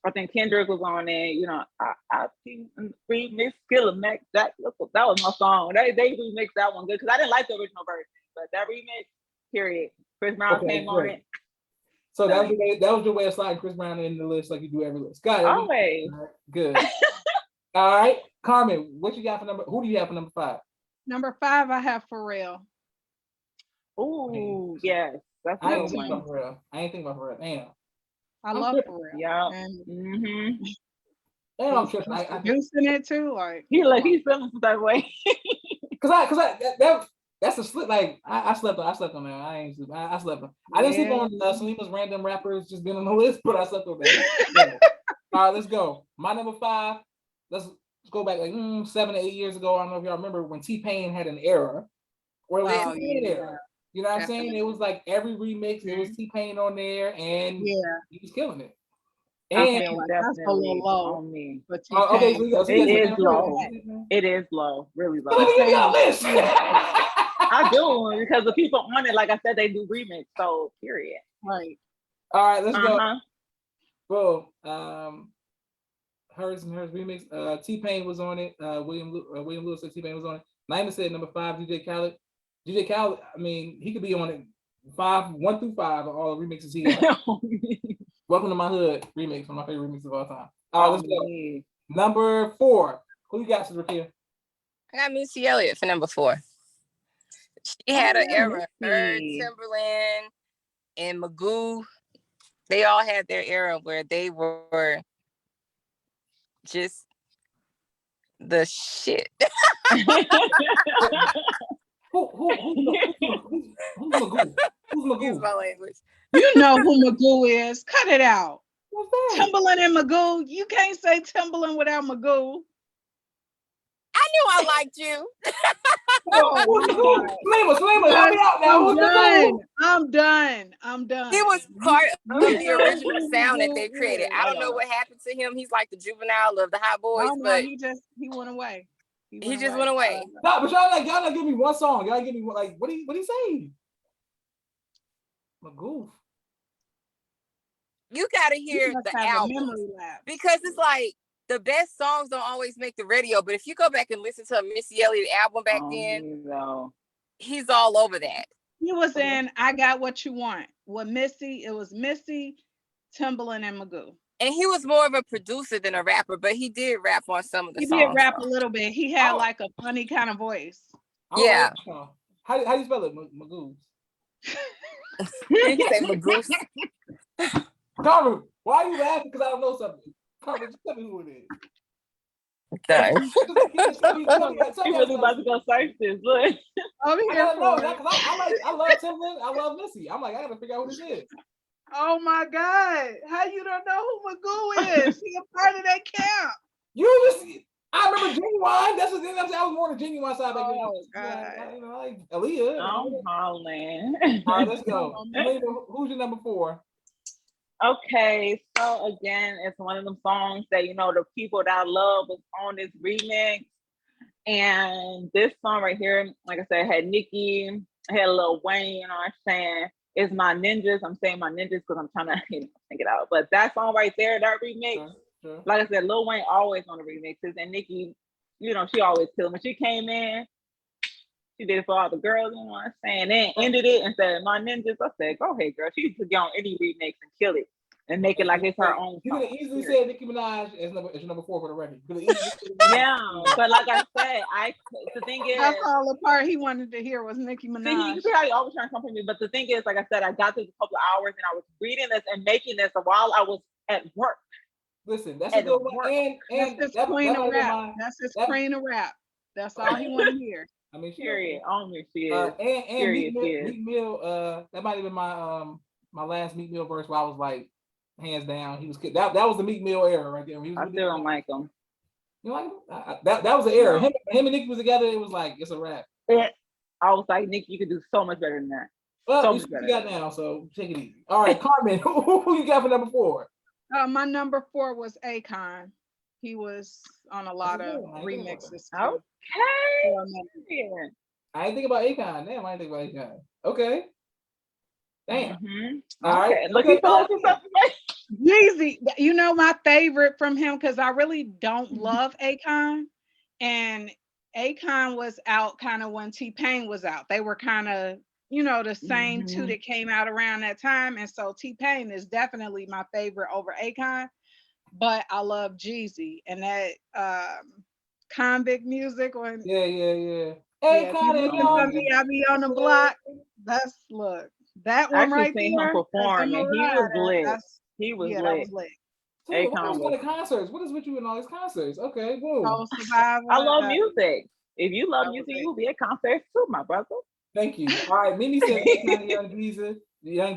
I think Kendrick was on it. You know, R.I.P. remix, Killer Mac. That was my song. They remixed that one good because I didn't like the original version, but that remix, period. Chris Brown came on it. So that was your way of sliding Chris Brown in the list like you do every list. Got it. Always. Right, good. All right. Carmen, what you got for who do you have for number 5? Number 5, I have Pharrell. Ooh, yes. That's I a ain't good think one. about Pharrell. I ain't think about Pharrell. Damn. I love Pharrell. Yeah. And Damn, I'm tripping. he's producing it too. Like he's feeling some type of way. That's a slip. Like I slept on that. I ain't sleep. I slept on. I didn't sleep on Salima's random rappers just being on the list, but I slept on that. Yeah. All right, let's go. My number 5. Let's go back like 7 to 8 years ago. I don't know if y'all remember when T-Pain had an era where it was T-Pain era. You know what I'm saying? It was like every remix, there was T-Pain on there, and he was killing it. And I feel like that's a little low on me. Okay, so it is low. It is low, really low. Let me give you a list. I do because the people on it, like I said, they do remix. So period. Right. All right, let's go. Boom. Hers remix. T-Pain was on it. William Lewis said T-Pain was on it. Naima said number 5, DJ Khaled. DJ Khaled, I mean, he could be on it 1 through 5 of all the remixes he got. Welcome to My Hood remix, one of my favorite remixes of all time. All right, let's go. Number 4. Who you got, Sister Rakia? I got Missy Elliott for number 4. She had an era. Her, Timberland, and Magoo, they all had their era where they were just the shit. Who's Magoo? Who's Magoo? Use my language. You know who Magoo is. Cut it out. What's that? Timberland and Magoo. You can't say Timberland without Magoo. I knew I liked you. Slima, help me out now. I'm done. He was part of the original sound that they created. I don't know what happened to him. He's like the juvenile of the Hot Boys, but he went away. He just went away. No, but y'all not give me one song. Y'all give me like what he saying? Magoo. You gotta hear the album because it's like the best songs don't always make the radio. But if you go back and listen to a Missy Elliott album back then, he's all over that. He was in I Got What You Want with Missy. It was Missy, Timberland, and Magoo. And he was more of a producer than a rapper, but he did rap on some of the songs. He did rap a little bit. He had like a funny kind of voice. Yeah. How do you spell it? Magoo. You can say Magoo. Carmen, why are you laughing? Because I don't know something. Carmen, just tell me who it is. Dang. He really about to go search this. Look. I gotta know that because I love Timberland. I love Missy. I'm like, I gotta figure out who this is. Oh my God. How you don't know who Magoo is? He a part of that camp. I remember Genuine. That's the thing. I was more on the Genuine side back then. Oh God. Like Aaliyah. I'm hollering. All right, let's go. Who's your number 4? Okay, so again, it's one of them songs that, you know, the people that I love was on this remix. And this song right here, like I said, had Nicki, had Lil Wayne, you know what I'm saying? It's My Ninjas. I'm saying My Ninjas because I'm trying to think it out. But that song right there, that remix, Sure. like I said, Lil Wayne always on the remixes. And Nicki, you know, she always killed. When she came in, she did it for all the girls, you know what I'm saying? Then ended it and said, My Ninjas. I said, go ahead, girl. She could get on any remix and kill it and make it like it's her own You song. could have easily said Nicki Minaj as your number 4 for the record. Yeah, but like I said, the thing is, That's all the part he wanted to hear was Nicki Minaj. see how you always trying to come for me. But the thing is, like I said, I got this a couple of hours and I was reading this and making this while I was at work. Listen, that's a good one. And that's his queen of rap. That's his queen of rap. That's all he want to hear. I mean, period. Only she is. And Meek Mill, that might have been my my last Meek Mill verse where I was like, hands down, he was that was the Meek Mill era right there. I still don't like him. You know, like that was the era. Him and Nicki was together. It was like it's a wrap. I was like, Nicki, you could do so much better than that. Well, so you got now, so take it easy. All right, Carmen, who you got for number 4? My number 4 was Akon. He was on a lot of remixes. Okay. I didn't think about Akon. Damn, I didn't think about Akon. Okay. Damn. Mm-hmm. All right. Look at yourself. Yeezy, you know my favorite from him because I really don't love Akon, and Akon was out kind of when T-Pain was out. They were kind of, you know, the same two that came out around that time, and so T-Pain is definitely my favorite over Akon. But I love Jeezy and that convict music when Yeah. Hey, I be on the block. That one right there. Him perform, and he was lit. He was lit. That was lit. So what was concerts? What is with you in all these concerts? Okay, boom. I love music. If you love music, you'll be at concerts too, my brother. Thank you. All right, Mimi says Young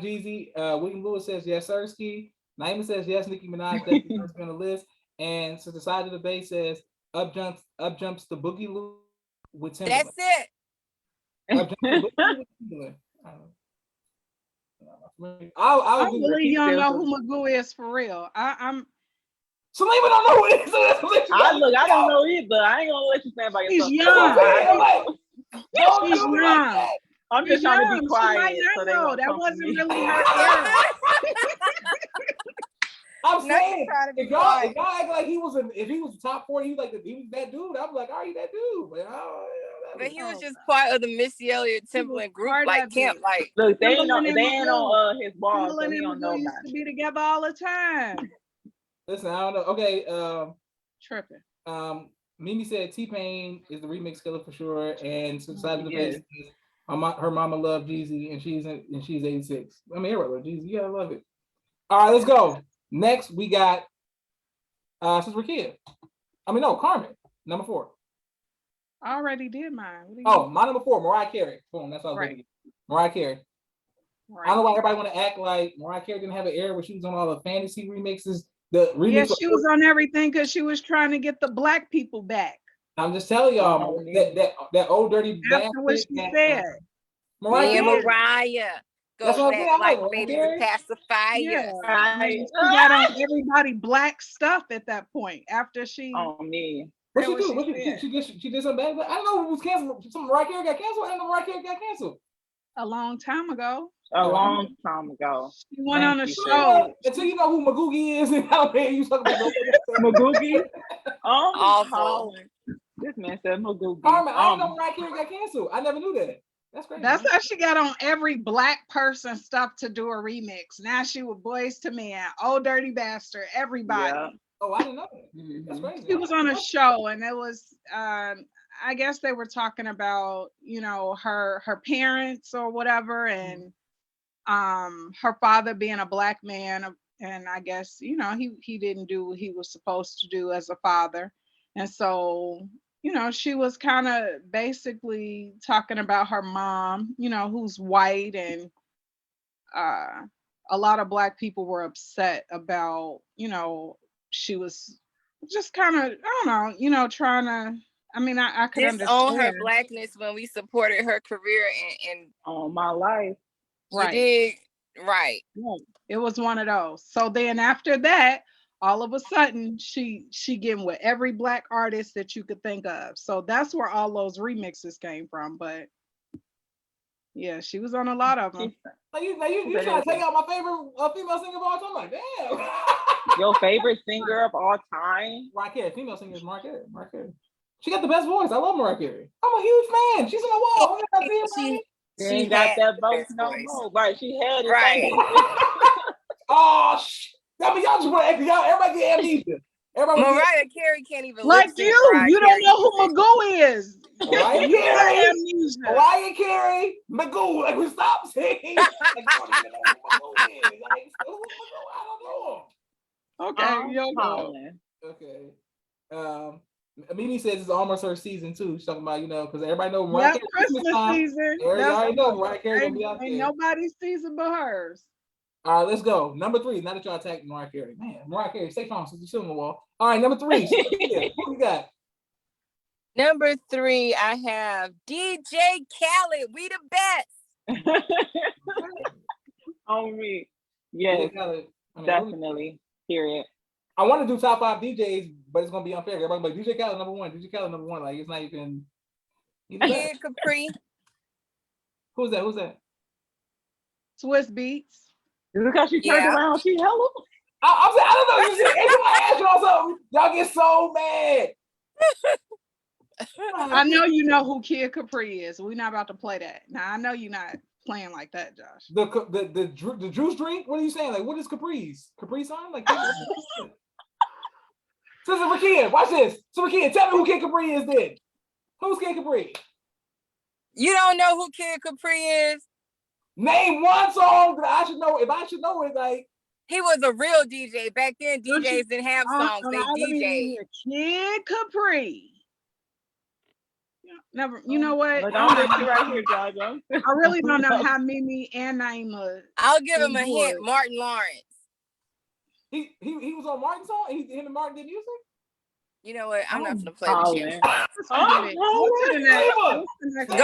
Jeezy. William Lewis says yes, Sirski. Naima says yes, Nicki Minaj definitely first on the list. And so the side of the base says up jumps the Boogie Loop with Timberland. That's it. Up jumps the Boogie with Timberland. I really don't know who Magoo is for real. I'm Salima don't know who it is. I don't know either. I ain't gonna let you say about yourself. He's young. She's young. I'm just trying to be quiet. So that wasn't really her era. I'm saying if y'all act like he was if he was top 40, he was that dude. I'm like, are you that dude? But he was just part of the Missy Elliott Timberland group, like camp. Like, look, they ain't on his wall, so he don't know about used to be together all the time. Listen, I don't know. Okay, tripping. Mimi said T-Pain is the remix killer for sure, and Society of the Base, her mama loved Jeezy, and she's 86. I mean, everybody loves Jeezy. You gotta love it. All right, let's go. Next, we got since we're kids. Carmen, number 4. I already did mine. My number 4, Mariah Carey. Boom, that's all right. Mariah Carey. Right. I don't know why everybody want to act like Mariah Carey didn't have an era where she was on all the fantasy remixes. She was on everything because she was trying to get the black people back. I'm just telling y'all that old dirty bastard. That's what she said. Mariah. Go back like baby pacifier. Yeah. She got on everybody black stuff at that point after she. Oh me. What she do? She did something bad. I don't know if it was canceled. Some Mariah Carey got canceled. I didn't know Mariah Carey got canceled. A long time ago. She went on a show. Until you know who Magoogie is, and I don't hear you talking about Magoogie. Oh, this man said Magoogie. Carmen, I didn't know Mariah Carey got canceled. I never knew that. That's crazy. That's how she got on every black person stuff to do a remix. Now she was Boys to Men, Old Dirty Bastard, everybody. Yeah. Oh, I didn't know that. That's crazy. She was on a show, and it was I guess they were talking about, her parents or whatever, and her father being a black man, and I guess, he didn't do what he was supposed to do as a father. And so, she was kind of basically talking about her mom, who's white, and a lot of black people were upset about, she was just kind of, I don't know, trying to, I could understand. Own her blackness when we supported her career and all my life. Right. You did, right. It was one of those. So then after that, all of a sudden she getting with every Black artist that you could think of. So that's where all those remixes came from. But yeah, she was on a lot of them. You trying to take out my favorite female singer of all time? Like, damn. Your favorite singer of all time? Mariah Carey. Female singer is Mariah Carey. Mariah Carey. She got the best voice. I love Mariah Carey. I'm a huge fan. She's on the wall. She ain't got that voice no more. Right, she had it. Right. Oh, I mean, y'all just want to everybody get amnesia. Mariah Carey can't even like you. You don't know who Magoo is. Mariah Carey. Mariah Carey. Magoo. Like, we stop saying. Like, I don't know. Okay, you know. Okay. Mimi says it's almost her season too. She's talking about, because everybody knows Mariah Carey. Christmas season. Everybody knows Mariah Carey gonna be out there. Ain't nobody's season but hers. All right, let's go. Number 3. Now that y'all attacked Mariah Carey. Man, Mariah Carey, stay calm since you're still on the wall. All right, number 3. Who we got? Number 3, I have DJ Khaled. We the best. On me. Yes, definitely. Period. I want to do top 5 DJs, but it's gonna be unfair. Everybody like DJ Khaled number 1. DJ Khaled number 1. Like, it's not even. Kid Capri. Who's that? Swiss Beats. Is it because she turned around? She hello. I'm saying, I don't know. You see, everybody ask y'all something. Y'all get so mad. I know you know who Kid Capri is. We're not about to play that. Now I know you're not playing like that, Josh. The juice drink. What are you saying? Like, what is Capri's? Capri Sun? Like, Sister Rakia, watch this. Sister Rakia, tell me who Kid Capri is. Then who's Kid Capri? You don't know who Kid Capri is? Name one song that I should know. If I should know it, like, he was a real DJ. Back then, DJs didn't have songs. They DJed. Kid Capri. Never. You know what? Right here, Jaja. I really don't know how Mimi and Naima. I'll give him a hint. Martin Lawrence. He was on Martin's song. Him and Martin did music. You know what? I'm not gonna play with you. Go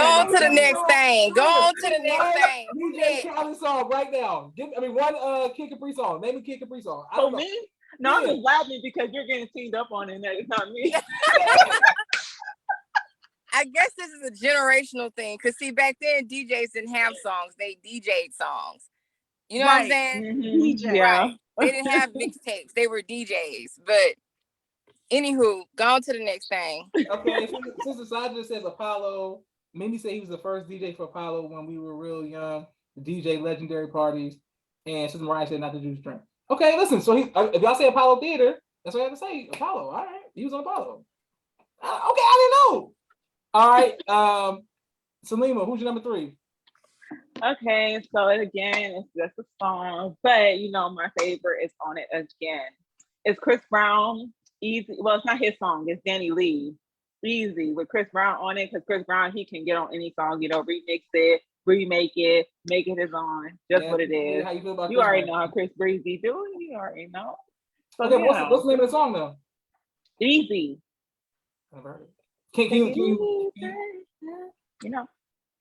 on to the next thing. Go on to the next thing. DJ Khaled song right now. One Kid Capri song. Name a Kid Capri song. For me? No, I'm just laughing because you're getting teamed up on it. It's not me. I guess this is a generational thing. Cause see, back then DJs didn't have songs. They DJ'd songs. You know what I'm saying? DJ. Yeah. Right. They didn't have mixtapes. They were DJs. But anywho, go on to the next thing. Okay, Sister Saja says Apollo. Mimi said he was the first DJ for Apollo when we were real young. DJ legendary parties. And Sister Mariah said not to do drink. Okay, listen. So if y'all say Apollo Theater, that's what I have to say. Apollo. All right, he was on Apollo. Okay, I didn't know. All right, Salima, who's your number 3? Okay, so again, it's just a song, but my favorite is on it again. It's Chris Brown. Easy. Well, it's not his song. It's Danny Lee. Easy with Chris Brown on it, because Chris Brown, he can get on any song. Remix it, remake it, make it his own. Just what it is. How you feel about you already know how Chris Breezy doing. You already know. So, okay, what's the name of the song though? Easy. Never heard it. Can you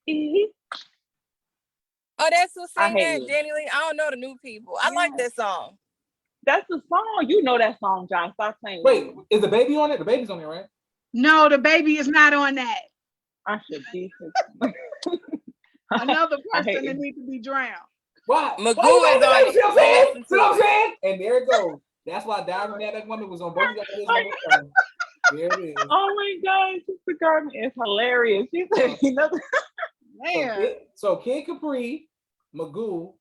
Easy. Oh, that's who sang that, Danny Lee. I don't know the new people. I like that song. That's the song. You know that song, John. Stop playing. Wait, is the baby on it? The baby's on it, right? No, the baby is not on that. I should be. Another person that needs to be drowned. Why? Magoo is on it. See what I'm saying? And there it goes. That's why Diamond That Woman was on both of y'all. There it is. Oh my God, Sister Gardner is hilarious. She said, Man. So Kid Capri, Magoo,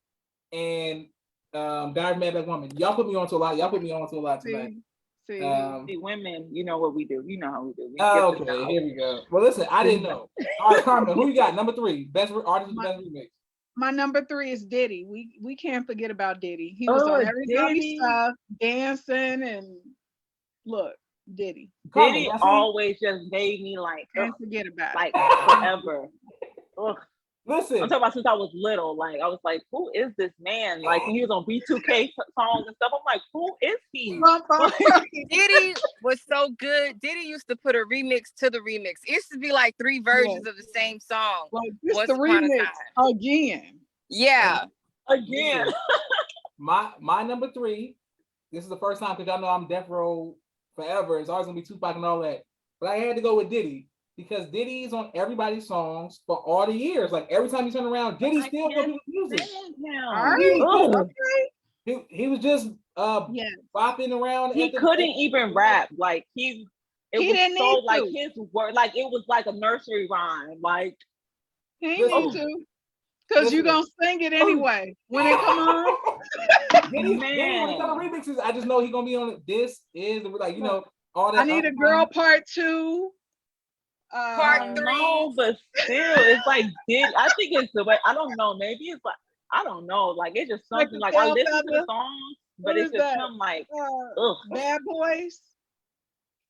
and Diamond That Woman. Y'all put me on to a lot. Tonight. See, women, you know what we do. You know how we do. Okay, here we go. Well, listen, I didn't know. All right, Carmen, who you got? Number 3, best artist with best remix. My number 3 is Diddy. We can't forget about Diddy. He was on everybody's stuff, dancing, and look, Diddy. Diddy always just made me like, can't forget about it. Forever. Ugh. Listen, I'm talking about since I was little. Like, I was like, who is this man? Like, when he was on B2K songs and stuff, I'm like, who is he? Diddy was so good. Diddy used to put a remix to the remix. It used to be like 3 versions of the same song. Like, this the remix again. Yeah. Again. My number 3 this is the first time because y'all know I'm Death Row forever. It's always gonna be Tupac and all that. But I had to go with Diddy because Diddy is on everybody's songs for all the years. Like every time you turn around, Diddy's still doing music. He was just bopping around. He couldn't even rap. Like it was so like his word, like it was like a nursery rhyme. Like he need to, because you're gonna sing it anyway when it come on. When he done the remixes, I just know he's gonna be on it. This is like, you know, all that. I Need a Girl Part 2. Part 3. No, but still, it's like I think it's the way. I don't know. Maybe it's like I don't know. Like it's just something like I listen to the songs, but it's just him like Bad Boys.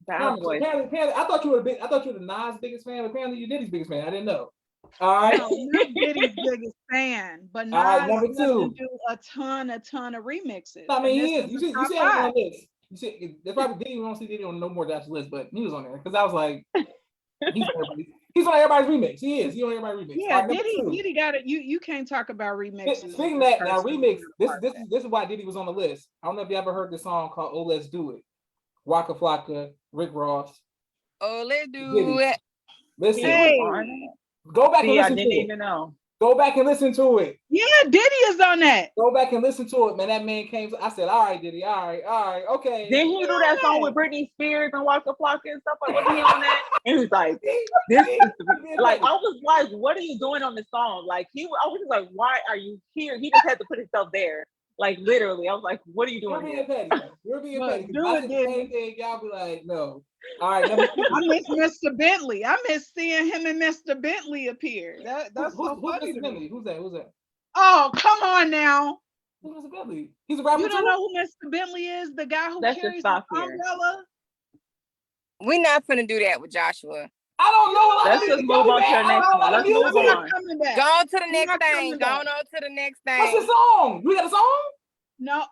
Bad Boys. Apparently, I thought you were the Nas biggest fan. But apparently, you Diddy's biggest fan. I didn't know. All right. No, not Diddy's biggest fan, but Nas doesn't do a ton of remixes. I mean, he is. You see him on this. You see, they probably Diddy. We don't see Diddy on no more Josh's list, but he was on there because I was like, he's on everybody's remix. He is. He's on everybody's remix. Yeah, Diddy got it. You can't talk about remixes. Speaking of that, now remix. This is why Diddy was on the list. I don't know if you ever heard the song called "Oh Let's Do It." Waka Flocka, Rick Ross. Oh, let's do it. Listen. Go back and listen to it. Even know. Go back and listen to it. Yeah, Diddy is on that. Go back and listen to it, man. That man came. I said, "All right, Diddy. All right, okay." Then he do that song with Britney Spears and Waka Flocka and stuff like that. Was he on that? And he was like, "This is like." I was like, "What are you doing on the song?" Like I was just like, "Why are you here?" He just had to put himself there. Like literally, I was like, "What are you doing?" You're being petty. You're being petty. I said the same thing. Y'all be like, "No." All right. I miss Mr. Bentley. I miss seeing him and Mr. Bentley appear. That's so funny. Mr. Bentley? Who's that? Oh, come on now. Who's Mr. Bentley? He's a rapper. You don't know who Mr. Bentley is? The guy who carries the umbrella. We're not gonna do that with Joshua. I don't know. Let's just move on to the next one. Let's move on. Go on to the next thing. Go on to the next thing. What's the song? We got a song? No.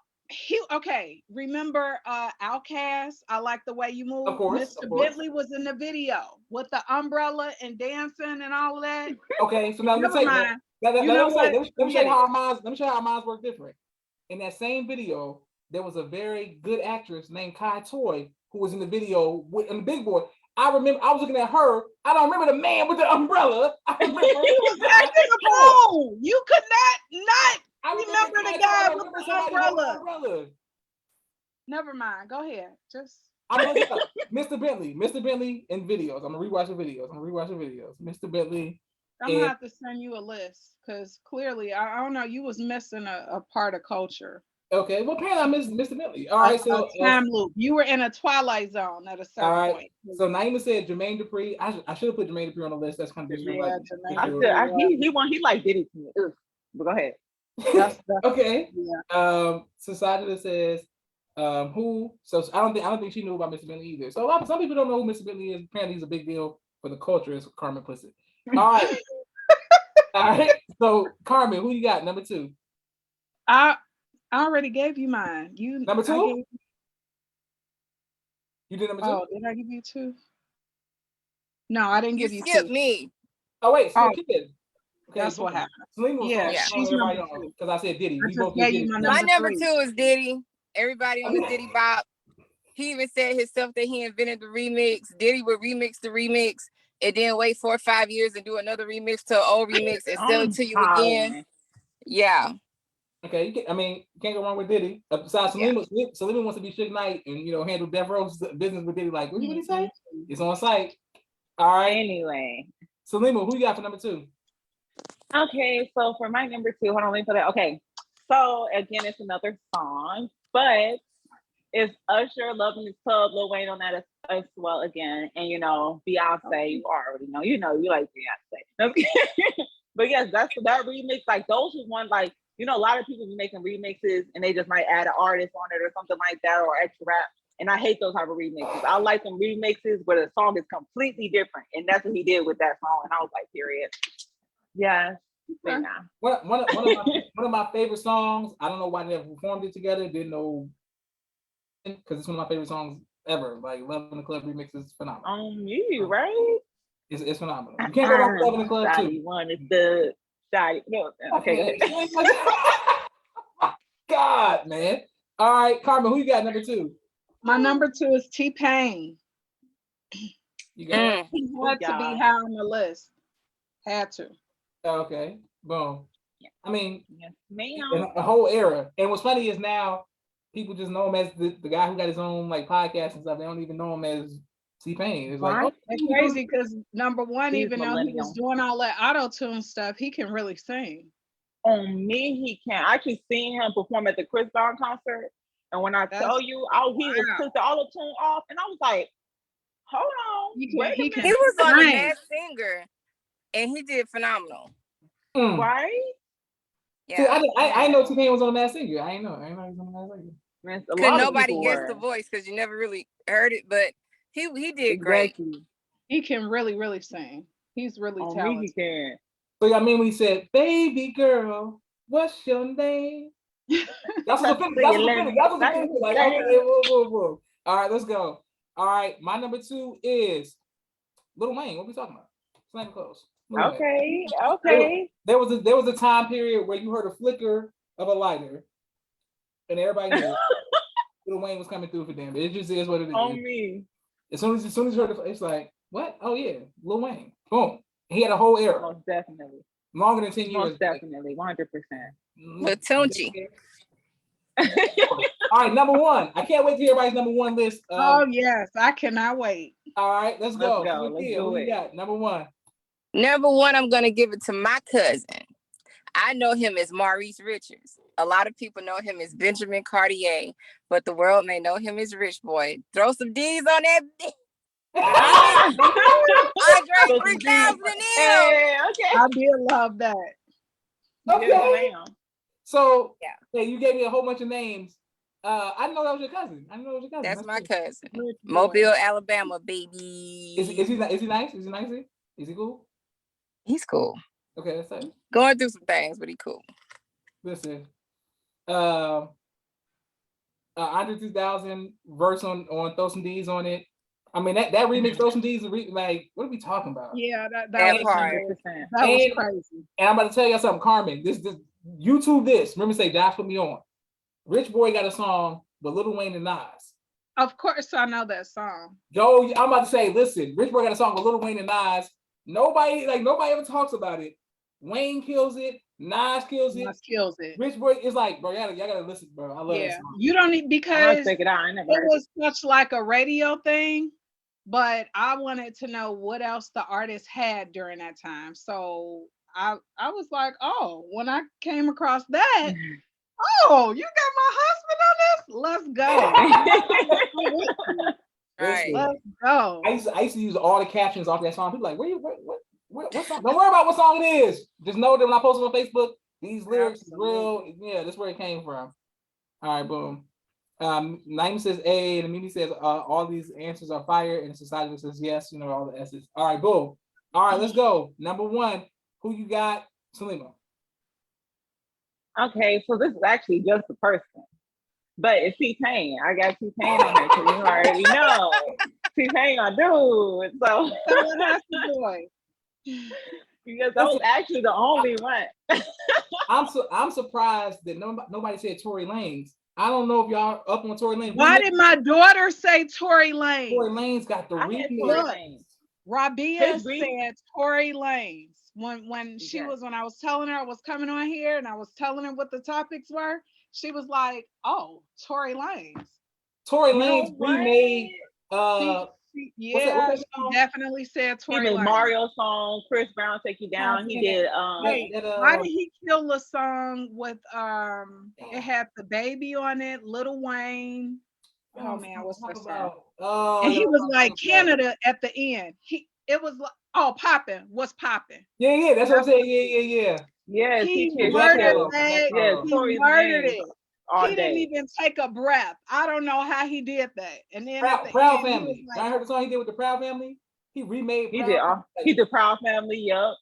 Remember Outkast, I Like the Way You Move? Of course. Mr. Bentley was in the video with the umbrella and dancing and all of that. Okay, so now let me show you how our minds work different. In that same video, there was a very good actress named Kai Toy who was in the video in the Big Boy. I remember I was looking at her. I don't remember the man with the umbrella. I remember he was acting a fool. You could not I remember the guy with the umbrella. Never mind. Go ahead. Mr. Bentley in videos. I'm gonna rewatch the videos. Mr. Bentley. I'm gonna have to send you a list because clearly I don't know. You was missing a part of culture. Okay, well, apparently I missed Mr. Bentley. All right, so time loop. You were in a twilight zone at a certain point. So Naima said Jermaine Dupri. I should have put Jermaine Dupri on the list. That's kind of he like did it to me. But go ahead. That's okay. Yeah. So Sajida says who? So I don't think she knew about Mr. Bentley either. So some people don't know who Mr. Bentley is. Apparently he's a big deal for the culture, as Carmen puts it. All right. All right. So Carmen, who you got? Number 2. I already gave you mine. Number 2? You did number 2? Oh, did I give you 2? No, I didn't give you 2. Skip me. Oh wait, so you did. Okay, that's what happened. She's number 2 because I said Diddy. My number 2 is Diddy. Everybody on the Diddy bop. He even said himself that he invented the remix. Diddy would remix the remix and then wait 4 or 5 years and do another remix to an old remix and sell it to you again. Yeah. Okay, you can't go wrong with Diddy. Besides, Selena wants to be Suge Knight and handle Death Row's business with Diddy. Like, what he say? It's on site. All right. Anyway, Selena, who you got for number 2? Okay, so for my number 2, hold on, let me put that. Okay, so again, it's another song, but it's Usher, Love in the Club, Lil Wayne on that as well again, and Beyonce. You already know, you like Beyonce. Okay. But yes, that's that remix. Like those who want, like a lot of people be making remixes and they just might add an artist on it or something like that or extra rap. And I hate those type of remixes. I like them remixes where the song is completely different, and that's what he did with that song. And I was like, period. Yes. One of my favorite songs. I don't know why they never performed it together. Didn't know because it's one of my favorite songs ever. Like Love in the Club remix is phenomenal. You right? It's phenomenal. You can't go wrong with Love in the Club too. One is the shoddy. No, okay. God, man. All right, Carmen, who you got number 2? My number 2 is T-Pain. You got He had to be high on the list. Had to. okay, boom. I mean, Yes, in ma'am. a whole era. And what's funny is now people just know him as the guy who got his own like podcast and stuff. They don't even know him as T-Pain. It's like, Right. It's crazy because number 1, He's even though he was millennial. doing all that auto-tune stuff, he can really sing. On me, he can. I actually seen him perform at the Chris Brown concert, and when I tell you, he was took the auto tune off, and I was like, "Hold on, wait a minute." He was on The Masked Singer, and he did phenomenal. Right? Yeah. See, I know T-Pain was on The Masked Singer. I ain't know he was on The Masked Singer. Because nobody guessed the voice because you never really heard it, but he did great. He can really, really sing. He's really talented. He can. So I mean, when he said, "Baby girl, what's your name?" That's what the feeling. Like, okay, whoa. All right, let's go. All right, my number 2 is Lil Wayne. What we talking about? It's not even close. Okay. There was a time period where you heard a flicker of a lighter, and everybody knew Lil Wayne was coming through for them. It just is what it is. On me. As soon as you heard it, it's like, what? Oh yeah, Lil Wayne. Boom. He had a whole era. Most definitely. Longer than 10 years. Most definitely. 100%. Latunchi. All right, number 1. I can't wait to hear everybody's number 1 list. Oh yes, I cannot wait. All right, let's go. Let's do it. Got number 1. Number 1, I'm gonna give it to my cousin. I know him as Maurice Richards. A lot of people know him as Benjamin Cartier, but the world may know him as Rich Boy. Throw some D's on that. Andre 3000 Hey, okay. I did love that. Okay. Yes, ma'am. So yeah, you gave me a whole bunch of names. I didn't know that was your cousin. That's my cousin. Mobile, Alabama, baby. Is he nice? Is he nice? Is he cool? He's cool. Okay, that's it. Going through some things, but he cool. Listen, Andre 2000 verse on Throw Some D's on it. I mean that remix Throw Some D's like, what are we talking about? Yeah, that was 100%. That was crazy. And I'm about to tell you something, Carmen. This YouTube this. Remember, say Josh put me on. Rich Boy got a song with Lil Wayne and Nas. Of course, I know that song. Joe, I'm about to say, listen, Rich Boy got a song with Lil Wayne and Nas. Nobody ever talks about it. Wayne kills it. Nas kills it. Rich Boy is like, bro, y'all gotta listen, bro. I love that song. You don't need, because check it out. it was such like a radio thing, but I wanted to know what else the artist had during that time. So I was like, oh, when I came across that, oh, you got my husband on this? Let's go. Right. Let's go. I used to use all the captions off that song. People like, what song? Don't worry about what song it is. Just know that when I post it on Facebook, these lyrics is real. Yeah, that's where it came from. All right, boom. Naima says A, and Mimi says all these answers are fire, and Society says yes, all the S's. All right, boom. All right, let's go. Number 1, who you got? Salima. Okay, so this is actually just a person. But it's T-Pain. I got T-Pain on there because you already know. T-Pain, I do. So That's the boy. Because that was actually the only one. I'm surprised that nobody said Tory Lanez. I don't know if y'all up on Tory Lanez. Why did my daughter say Tory Lanez? Tory Lanez got the remix. Rabia said Tory Lanez. When I was telling her I was coming on here and I was telling her what the topics were, she was like, "Oh, Tory Lanez." Tory Lanez remade. She definitely said Tory Lanez. Mario song, Chris Brown, Take You Down. He did. Why did he kill the song with it had the baby on it, Lil Wayne? Oh man, what's that song? And he was like Canada at the end. It was like, oh, poppin', what's poppin'? Yeah, that's what I'm saying. Yeah. Yes, he murdered that. Yes, he murdered it. He didn't even take a breath. I don't know how he did that. And then Proud Family. I heard the song he did with the Proud Family. He remade. He did Proud Family. Yup.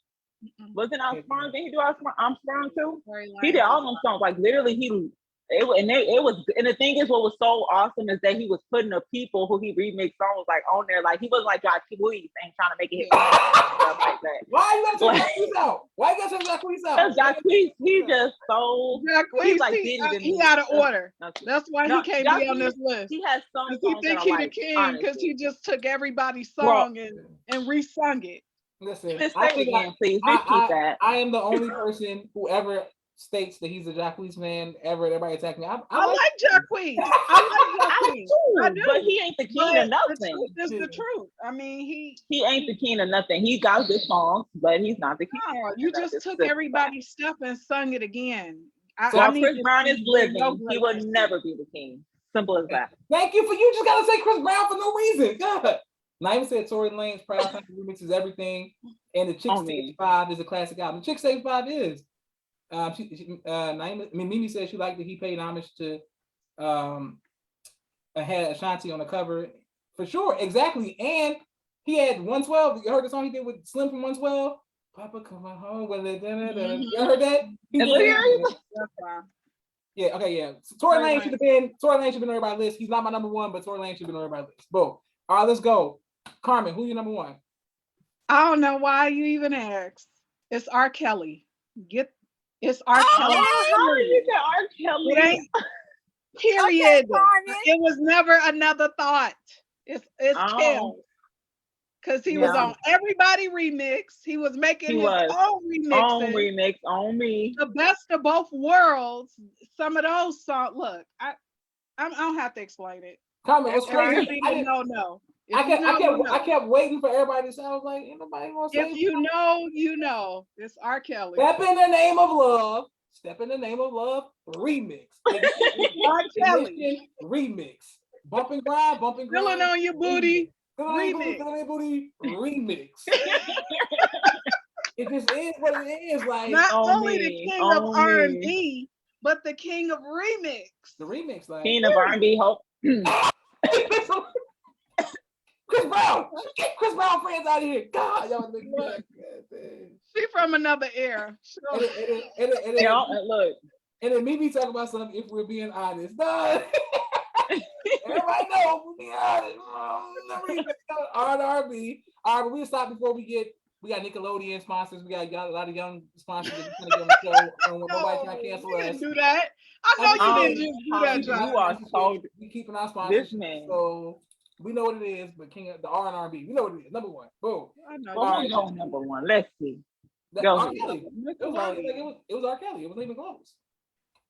Wasn't Armstrong? Did he do Armstrong too? He did all them songs. Like literally, he it was, and the thing is, what was so awesome is that he was putting the people who he remixed songs like on there, like he wasn't like Josh Louise and trying to make it hit stuff like that. Why you gotta take Jacquees out? Why you gotta take Jacquees out? Because Jacquees, he just so Jacquees, like he out of order. That's why he can't be on this list. He has some He songs think that he I the like, king because he just took everybody's song and resung it. Listen, Just I say think it again, please repeat that. I am the only person who ever states that he's a Jacquees fan ever. Everybody attack me. I like Jacquees. I like Jacquees. I do. But he ain't the king of nothing. The truth is the truth. I mean, he ain't the king of nothing. He got good songs, but he's not the king. No, you just took everybody's stuff and sung it again. While Chris Brown is living, he will never be the king. Simple as that. Thank you for you just gotta say Chris Brown for no reason. God. Naima said Tory Lane's Proud Country remix is everything, and the Chicks 85 is a classic album. The Chicks 85 is. Naima, Mimi said she liked that he paid homage to had Ashanti on the cover for sure, exactly. And he had 112. You heard the song he did with Slim from 112. Papa come home with it. You heard that? Yeah. Okay. Yeah. So Tory Lane should have been on everybody's list. He's not my number one, but Tory Lane should have been on everybody's list. Boom. All right, let's go. Carmen, who you number one? I don't know why you even asked. It's R. Kelly. It's R. Kelly. How did you get R. Kelly? It ain't, period. Okay, it was never another thought. It's Kim. Because he was on everybody remix. He was making his own remix on me. The best of both worlds. Some of those songs. Look, I don't have to explain it. Carmen, it's crazy. I kept waiting for everybody to say. I was like, ain't nobody gonna say. If you know, you know. It's R. Kelly. Step in the name of love. Step in the name of love. Remix. R. Kelly. Remix. Bump and grind. Bump and grind. Feeling on your booty. Remix. Remix. It just is what it is. Like not only the king of R&B, but the king of remix. The remix, like king of R&B. Hope. Chris Brown, get Chris Brown friends out of here. God, y'all make she from another era. Look, and then Mimi talking about something. If we're being honest, no. Everybody know if we're being honest. R&B. All right, but we'll stop before we got Nickelodeon sponsors. We got a lot of young sponsors that are going to get on the show. Nobody trying to cancel us. Didn't do that. I know you didn't do that. You are so. We keeping our sponsors. So. We know what it is, but King of the R&B. We know what it is. Number one. Boom. I know. Number one. Let's see. R. Kelly. It was R. Kelly. It wasn't even close.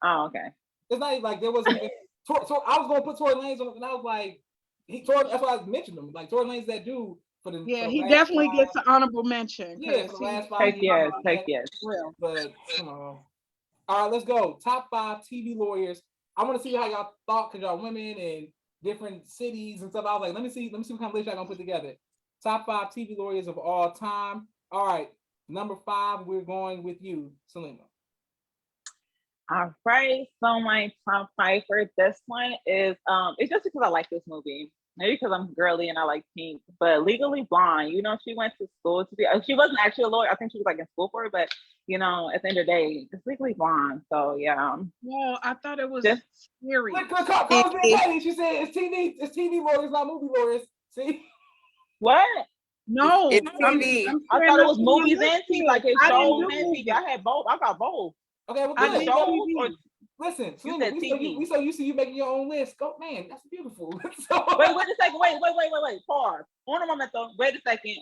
Oh, okay. It's not even like there wasn't even. I was going to put Tory Lanez on it, and I was like, that's why I mentioned him. Like, Tory Lanez that dude for the. Yeah, he definitely gets an honorable mention. Yeah, for the last 5 years. Take yes. But, come on. All right, let's go. Top 5 TV lawyers. I want to see how y'all thought, because y'all women and different cities and stuff. I was like, let me see what kind of list y'all gonna put together. Top 5 TV lawyers of all time. All right, number 5, we're going with you, Selena. All right, so my top 5 for this one is it's just because I like this movie. Maybe because I'm girly and I like pink, but Legally Blonde, she went to school to be, she wasn't actually a lawyer. I think she was like in school for it, but at the end of the day, it's Legally Blonde. So yeah. Well, I thought it was scary. She said it's TV lawyers, not movie lawyers. See? What? No, it's TV. I thought it was movies and TV, like it shows and TV. I had both. I got both. Okay, well, I shows. Listen, we so used to you making your own list. Go, man, that's beautiful. Wait a second. Wait. Pause. On a moment though. Wait a second.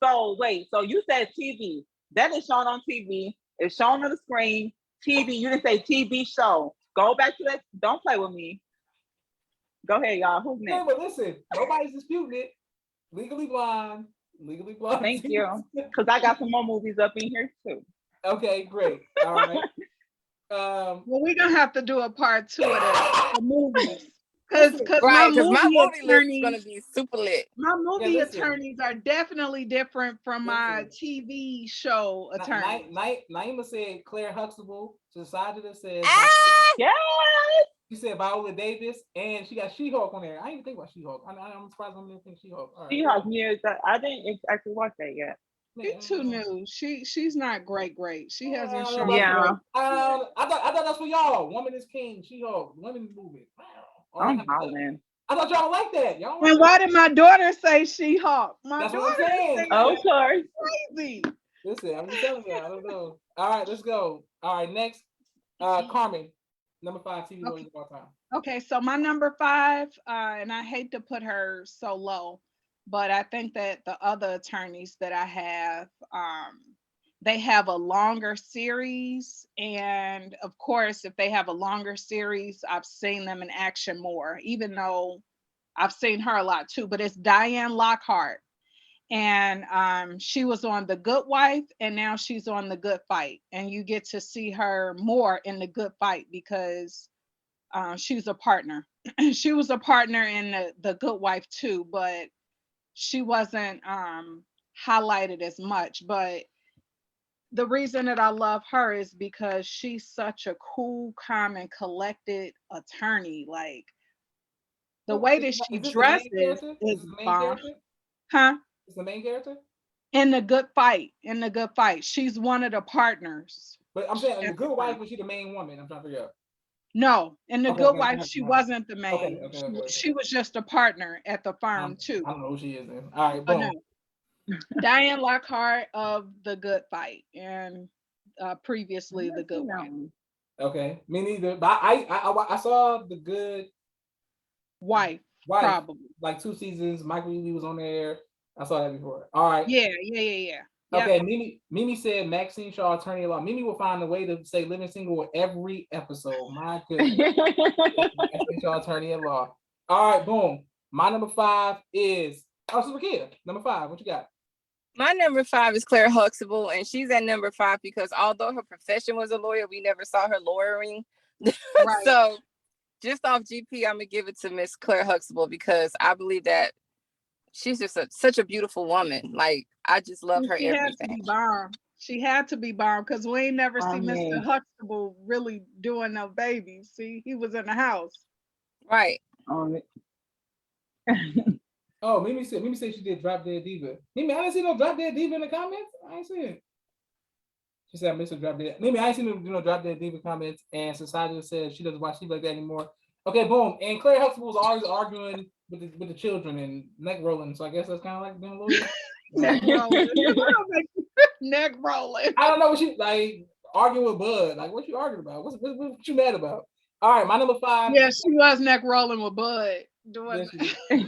So you said TV. That is shown on TV. It's shown on the screen. TV. You didn't say TV show. Go back to that. Don't play with me. Go ahead, y'all. Who's next? Yeah, but listen, nobody's disputing it. Legally Blonde. Thank you. Because I got some more movies up in here too. Okay, great. All right. Well, we're gonna have to do a part 2 of that, the movies, because my movie list is gonna be super lit. My movie attorneys are definitely different from my TV show attorneys. Naima said Claire Huxtable. Sajida said yes. She said Viola Davis, and she got She-Hulk on there. I didn't even think about She-Hulk. I'm surprised I didn't think She-Hulk. She-Hulk, I didn't actually watch that yet. She's too new. She's not great. She hasn't shown. Yeah. I thought that's for y'all. Woman is King. She-Hulk. Women movement. Wow. I'm hollering. I thought y'all like that. Y'all. And why did my daughter say She-Hulk? That's what I'm saying. Oh, sorry. Crazy. Listen, I'm just telling you. I don't know. All right, let's go. All right, next, Carmen, number 5 TV lawyers of all time. Okay, so my number 5, and I hate to put her so low, but I think that the other attorneys that I have, they have a longer series. And of course, if they have a longer series, I've seen them in action more, even though I've seen her a lot too. But it's Diane Lockhart. And she was on The Good Wife, and now she's on The Good Fight. And you get to see her more in The Good Fight because she's a partner. She was a partner in the Good Wife too, but she wasn't highlighted as much. But the reason that I love her is because she's such a cool, calm, and collected attorney. Like the way that she dresses is bomb. Huh? Is the main character? In The Good Fight. In The Good Fight. She's one of the partners. But I'm saying in The Good Wife, was she the main woman? I'm trying to figure out. No, in The Good Wife, she wasn't the main. Okay. She was just a partner at the firm too. I don't know who she is then. All right, boom. No. Diane Lockhart of The Good Fight, and previously The Good Wife. Okay, me neither. But I saw The Good Wife, probably like 2 seasons. Michael Ealy was on there. I saw that before. All right. Yeah. Okay, Mimi said Maxine Shaw, attorney at law. Mimi will find a way to say living single every episode. My goodness. Maxine Shaw, attorney at law. All right, boom. My number 5 is Super Kid. Number 5. What you got? My number 5 is Claire Huxtable, and she's at number 5 because although her profession was a lawyer, we never saw her lawyering. Right. So just off GP, I'm gonna give it to Miss Claire Huxtable because I believe that she's just such a beautiful woman. Like I just love her everything. Had to be bomb. She had to be bomb because we ain't never see Mr. Huxtable really doing no babies. See, he was in the house. Right. Oh, Mimi said she did Drop Dead Diva. Mimi, I didn't see no Drop Dead Diva in the comments. I ain't see it. She said I missed a Drop Dead. Mimi, I ain't seen no Drop Dead Diva comments. And Society said she doesn't watch TV like that anymore. Okay, boom. And Claire Huxtable was always arguing with the children and neck rolling. So I guess that's kind of like being a lawyer. Neck rolling. Neck rolling. I don't know what she like arguing with Bud. Like what you arguing about? What you mad about? All right, my number 5. Yeah, she was neck rolling with Bud. Doing I'm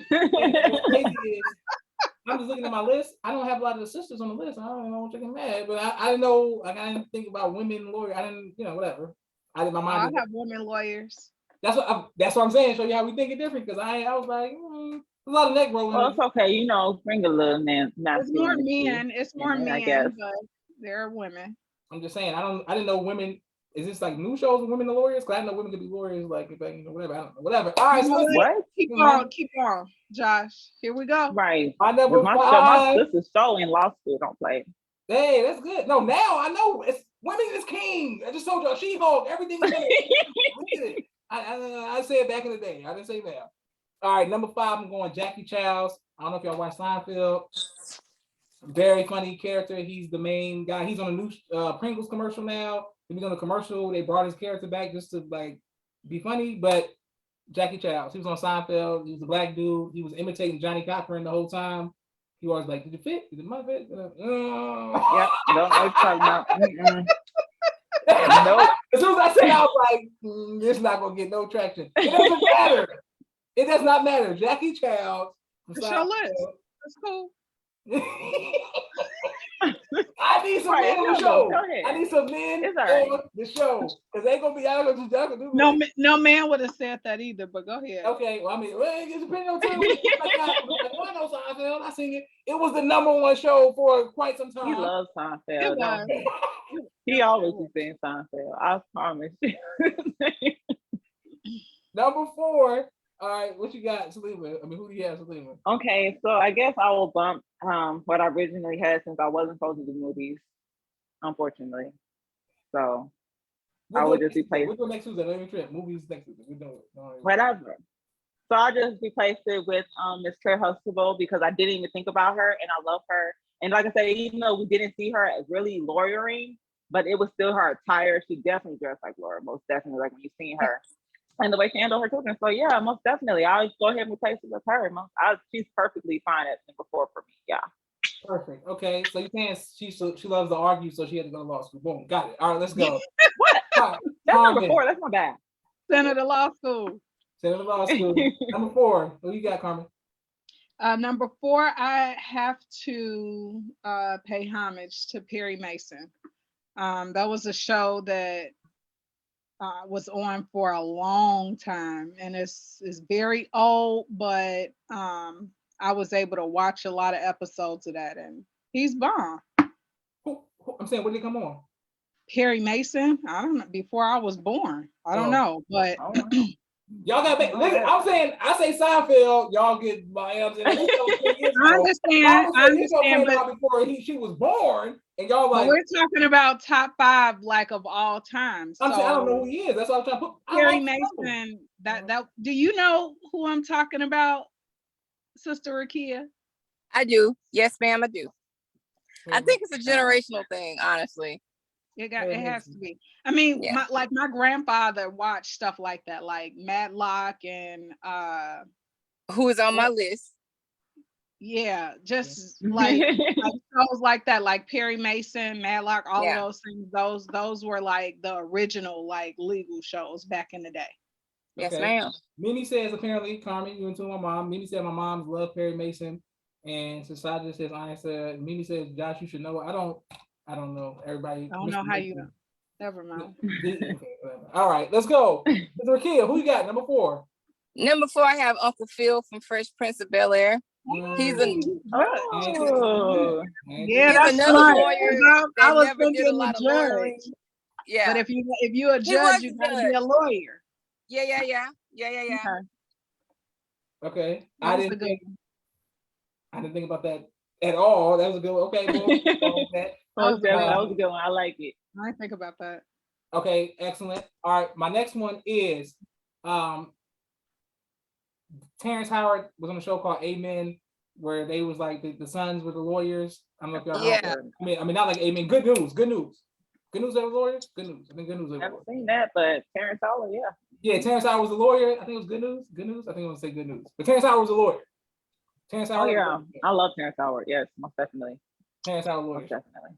just looking at my list. I don't have a lot of the sisters on the list. I don't know what you're getting mad, but I didn't know. Like I didn't think about women lawyers. I didn't, whatever. I did my mind. I have women lawyers. That's what I'm saying. Show you how we think it different. Because I was like, a lot of neck rolling. Well, it's okay. Bring a little man. It's more men. It's more men, but there are women. I'm just saying. I didn't know women. Is this like new shows with women are lawyers? Because I know women could be lawyers, like whatever. I don't know, whatever. All right, so what? Keep on, Josh. Here we go. Right. My number 5. My sister's show in law school. Don't play. Hey, that's good. No, now I know it's women is king. I just told y'all She-Hulk. Everything is good. I said back in the day. I didn't say now. All right, number 5. I'm going Jackie Childs. I don't know if y'all watch Seinfeld. Very funny character. He's the main guy. He's on a new Pringles commercial now. He was on a commercial. They brought his character back just to like be funny. But Jackie Childs, he was on Seinfeld. He was a black dude. He was imitating Johnny Cochran the whole time. He was like, "Did it fit? Did my fit?" Yep. Don't know talking about. Nope. As soon as I said, I was like, "It's not gonna get no traction." It doesn't matter. It does not matter. Jackie Childs. It's your list. That's cool. I need some men on the show. I need some men on the show because they gonna be out of do no man would have said that either. But go ahead. Okay, well, I mean, it's depending on time. I know Seinfeld. I seen it. It was the number 1 show for quite some time. He loves Seinfeld. He always is saying Seinfeld. I promise. Number 4. All right, what you got, Salima? I mean, who do you have, Salima? Okay, so I guess I will bump what I originally had since I wasn't supposed to do movies, unfortunately. So I would just replace. We'll go next Tuesday. Let me trip. Movies next Tuesday. We do it. Whatever. So I just replaced it with Miss Claire Huxtable because I didn't even think about her, and I love her And like I said, even though we didn't see her really lawyering, but it was still her attire. She definitely dressed like Laura, most definitely, like when you seen her. And the way she handled her children. So yeah, most definitely. I'll go ahead and replace it with her. She's perfectly fine at number 4 for me. Yeah. Perfect. Okay. So you can't she loves to argue, so she had to go to law school. Boom. Got it. All right, let's go. What? That's number 4. That's my bad. Senator Law School. Senator Law School. Number 4. Who you got, Carmen? Number 4, I have to pay homage to Perry Mason. That was a show that was on for a long time, and it's very old, but I was able to watch a lot of episodes of that, and he's bomb. I'm saying, when did it come on? Perry Mason, I don't know, before I was born. I don't know, but y'all got make. I'm saying, I say Seinfeld. Y'all get my answer. I understand, but before she was born, and y'all like. But we're talking about top 5, like, of all time. I'm saying I don't know who he is. That's what I'm trying to put. Perry Mason. That do you know who I'm talking about, Sister Rakia? I do. Yes, ma'am, I do. I think it's a generational thing, honestly. It has to be. I mean, my grandfather watched stuff like that, like Matlock and who is on my list. Yeah, just like shows like that, like Perry Mason, Matlock, all of those things. Those were like the original like legal shows back in the day. Yes, ma'am. Mimi says, apparently, Carmen, you into my mom. Mimi said my mom's love Perry Mason, and Society says I said. Mimi says, Josh, you should know. I don't know. Everybody. I don't know how you know. Never mind. All right, let's go. Rakia, who you got? Number 4. Number 4, I have Uncle Phil from Fresh Prince of Bel-Air. He's another lawyer that never did a lot of lawyering. Yeah, but if you're a judge, you gotta be a lawyer. Yeah. Okay, I didn't think about that at all. That was a good one. Okay, that was a good one. I like it. I didn't think about that. Okay, excellent. All right, my next one is Terrence Howard was on a show called Amen, where they was like the sons were the lawyers. I don't know if y'all know. I mean, not like Amen. Good news. Good news they were lawyers. Good news. I think Good News. I haven't seen that, but Terrence Howard, yeah. Yeah, Terrence Howard was the lawyer. I think it was Good News. Good News. I think I want to say Good News. But Terrence Howard was a lawyer. Terrence Howard. Oh yeah, I love Terrence Howard. Yes, most definitely. Terrence Howard lawyer. Most definitely.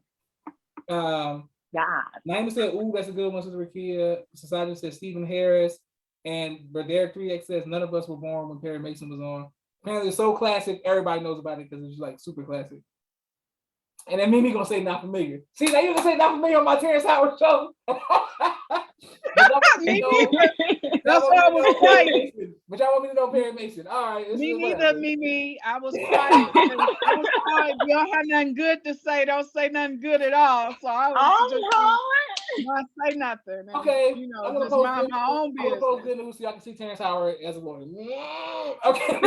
Naima said, "Ooh, that's a good one." Sister Rakia. Society said Stephen Harris, and Berdare 3X says none of us were born when Perry Mason was on. Apparently, it's so classic, everybody knows about it because it's like super classic. And then Mimi gonna say not familiar. See, now you gonna say not familiar on my Terrence Howard show. That's why I was quiet. But y'all want me to know Perry Mason. All right. Me neither, Mimi. I was quiet. Y'all have nothing good to say. Don't say nothing good at all. So I was not say nothing. Okay. You know, just mind my own business. I'm gonna post Good News so y'all can see Terrence Howard as a lawyer. Okay.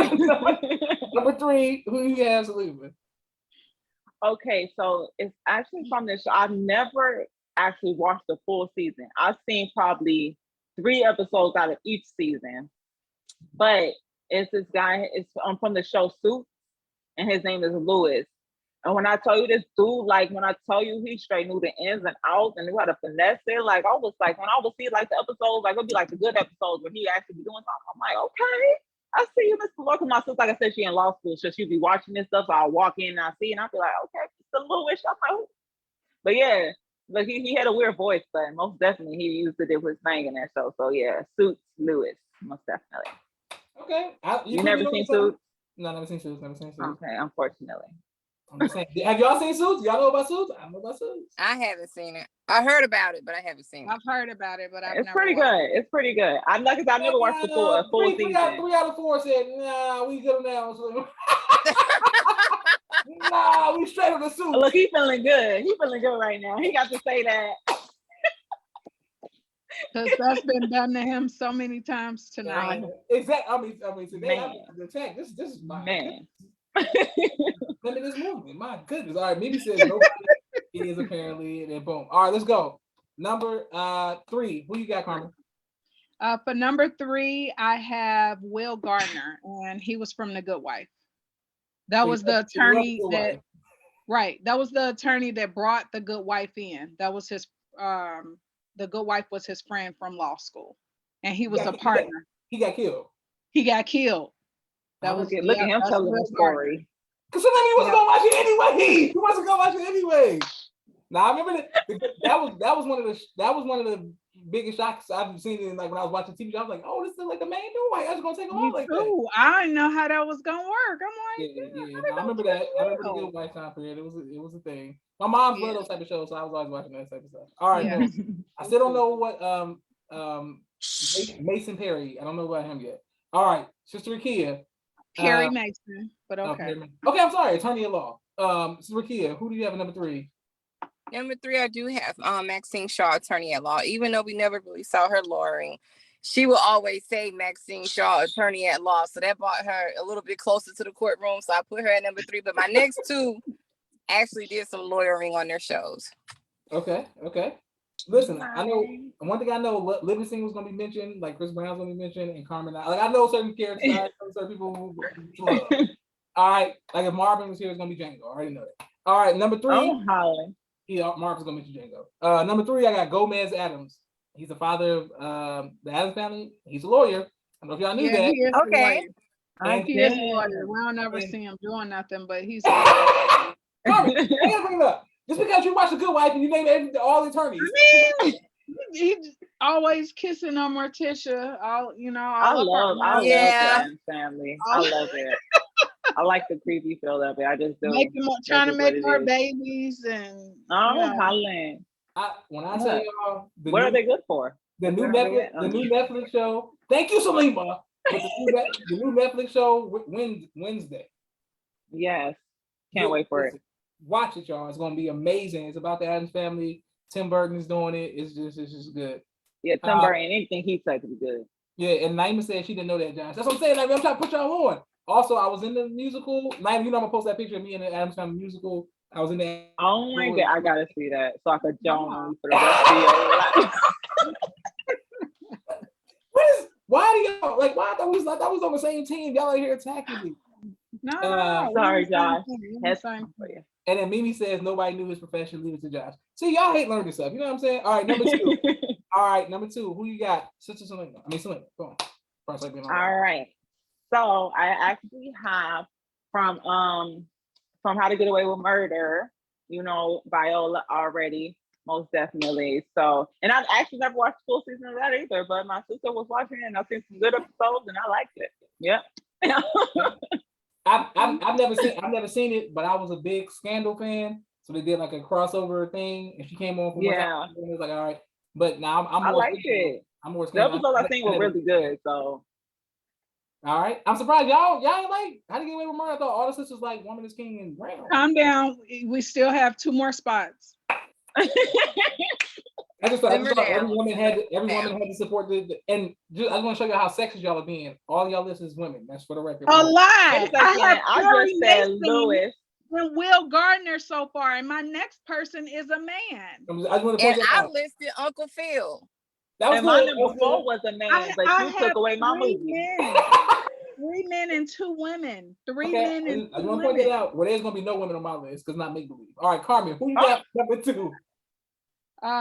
Number 3, who you guys leave with? Okay, so it's actually from this show. I've never actually watched the full season. I've seen probably 3 episodes out of each season, but it's this guy. It's from the show Suits, and his name is Lewis. And when I tell you this dude, like when I tell you he straight knew the ins and outs and knew how to finesse it, like I was like, when I would see like the episodes, like it'd be like the good episodes where he actually be doing something. I'm like, okay, I see you, Mr. Lord. My sister, like I said, she in law school, so she'd be watching this stuff. So I'll walk in and I see, and I'll be like, okay, Mr. Lewis. I'm like, but yeah, but he had a weird voice, but most definitely he used to do his thing in that show. So yeah, Suits, Lewis, most definitely. Okay, you never seen Suits? No, never seen Suits. Never seen Suits. Okay, unfortunately. I'm just saying. Have y'all seen Suits? Y'all know about Suits? I don't know about Suits. I haven't seen it. I heard about it, but I haven't seen it. I've heard about it, but I've never watched it. It's pretty good. I never watched the full season. 3 out of 4 said, nah, we good now. Nah, we straight on the Suits. Look, he feeling good. He feeling good right now. He got to say that. Because that's been done to him so many times tonight. Exactly. I mean, today, this is my man. Look at this movement. My goodness. All right, Mimi says nobody is apparently, and then boom. All right, let's go. Number 3. Who you got, Carmen? For number 3, I have Will Gardner, and he was from The Good Wife. That was the attorney that. Right. That was the attorney that brought the good wife in. That was his the good wife was his friend from law school. And he was a partner. He got killed. He got killed. That was look at him that's telling Will the story. Because sometimes he wasn't gonna watch it anyway. He wasn't gonna watch it anyway. Now I remember that was one of the biggest shocks I've seen in, like, when I was watching TV. I was like, oh, this is like the main dude. Why I was gonna take him Me out like too. that? I didn't know how that was gonna work. I'm like, Yeah. I remember that. I remember the good white time period. It was a thing. My mom's loved those type of shows, so I was always watching that type of stuff. All right, Yeah. I still don't know what Mason Perry. I don't know about him yet. All right, Sister Rakia. Carey Mason, but okay. Okay, I'm sorry, attorney at law. Sister Rakia, who do you have at number 3? Number 3, I do have Maxine Shaw, attorney at law. Even though we never really saw her lawyering, she will always say Maxine Shaw, attorney at law. So that brought her a little bit closer to the courtroom. So I put her at number 3. But my next 2 actually did some lawyering on their shows. Okay. Listen, I know one thing. I know Livingston was going to be mentioned, like Chris Brown's going to be mentioned, and Carmen. Like, I know certain characters, I know certain people who love. All right, like if Marvin was here, it's going to be Django. I already know that. All right, number 3. Oh, Holland. Yeah, Marvin's going to mention Django. Number 3, I got Gomez Adams. He's the father of the Adams family. He's a lawyer. I don't know if y'all knew that. He is Okay. He is a lawyer. We don't ever see him doing nothing, but he's Carmen, I gotta bring it up. Just because you watch The Good Wife and you name all the attorneys. He's always kissing on Morticia. I love the Adams family. I love it. I like the creepy feel of it. I just do. Trying to make more babies and Holland. When I tell y'all, what are they good for? The new Netflix show. Thank you, Salima. The new Netflix show Wednesday. Yes, can't wait for it. Watch it, y'all. It's gonna be amazing. It's about the Addams family. Tim Burton is doing it. It's just good. Yeah, Tim Burton. Anything he said to be good. Yeah, and Naima said she didn't know that, Josh. That's what I'm saying. Like, I'm trying to put y'all on. Also, I was in the musical. Naima, you know I'm gonna post that picture of me in the Addams Family musical. I was in there. Oh my God, I gotta see that so I could join you for the rest of your life. Why do y'all like? Why I thought we was on the same team? Y'all are here attacking me. No, sorry, Josh. And then Mimi says nobody knew his profession. Leave it to Josh. See, y'all hate learning stuff. You know what I'm saying? All right, number 2. All right, number 2. Who you got? Sister Selena. Selena. Go on. All right. So I actually have from How to Get Away with Murder. You know Viola already, most definitely. So, and I've actually never watched the full season of that either. But my sister was watching it, and I've seen some good episodes, and I liked it. Yep. I've never seen it, but I was a big Scandal fan, so they did like a crossover thing, and she came on from one time, and it was like, all right. But now I'm more. I liked it. I'm more. The episodes I think were really good. So, all right, I'm surprised y'all like How to Get Away with Murder. I thought all the sisters like Woman is King and Brown. Calm down. We still have 2 more spots. I just thought every woman had to support and I just want to show you how sexist y'all are being. All y'all list is women. That's for the record. A lie. I just said Lewis and Will Gardner so far, and my next person is a man. I listed Uncle Phil. That was and my number 4 was a man, but you took away my movie. 3 men and 2 women. 3 men and 2 women. I want to point that out. Well, there's gonna be no women on my list because not make believe. All right, Carmen, who you got number 2?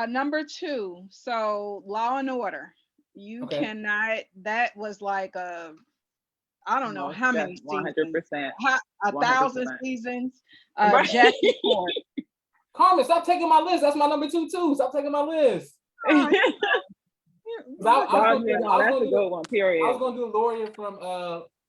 Number 2. So Law and Order. You cannot. That was like I don't know how many seasons. 100%. 1,000 seasons. Jackie Ford. Carmen, stop taking my list. That's my number 2 too. Stop taking my list. That's a good one. Period. I was gonna do a lawyer from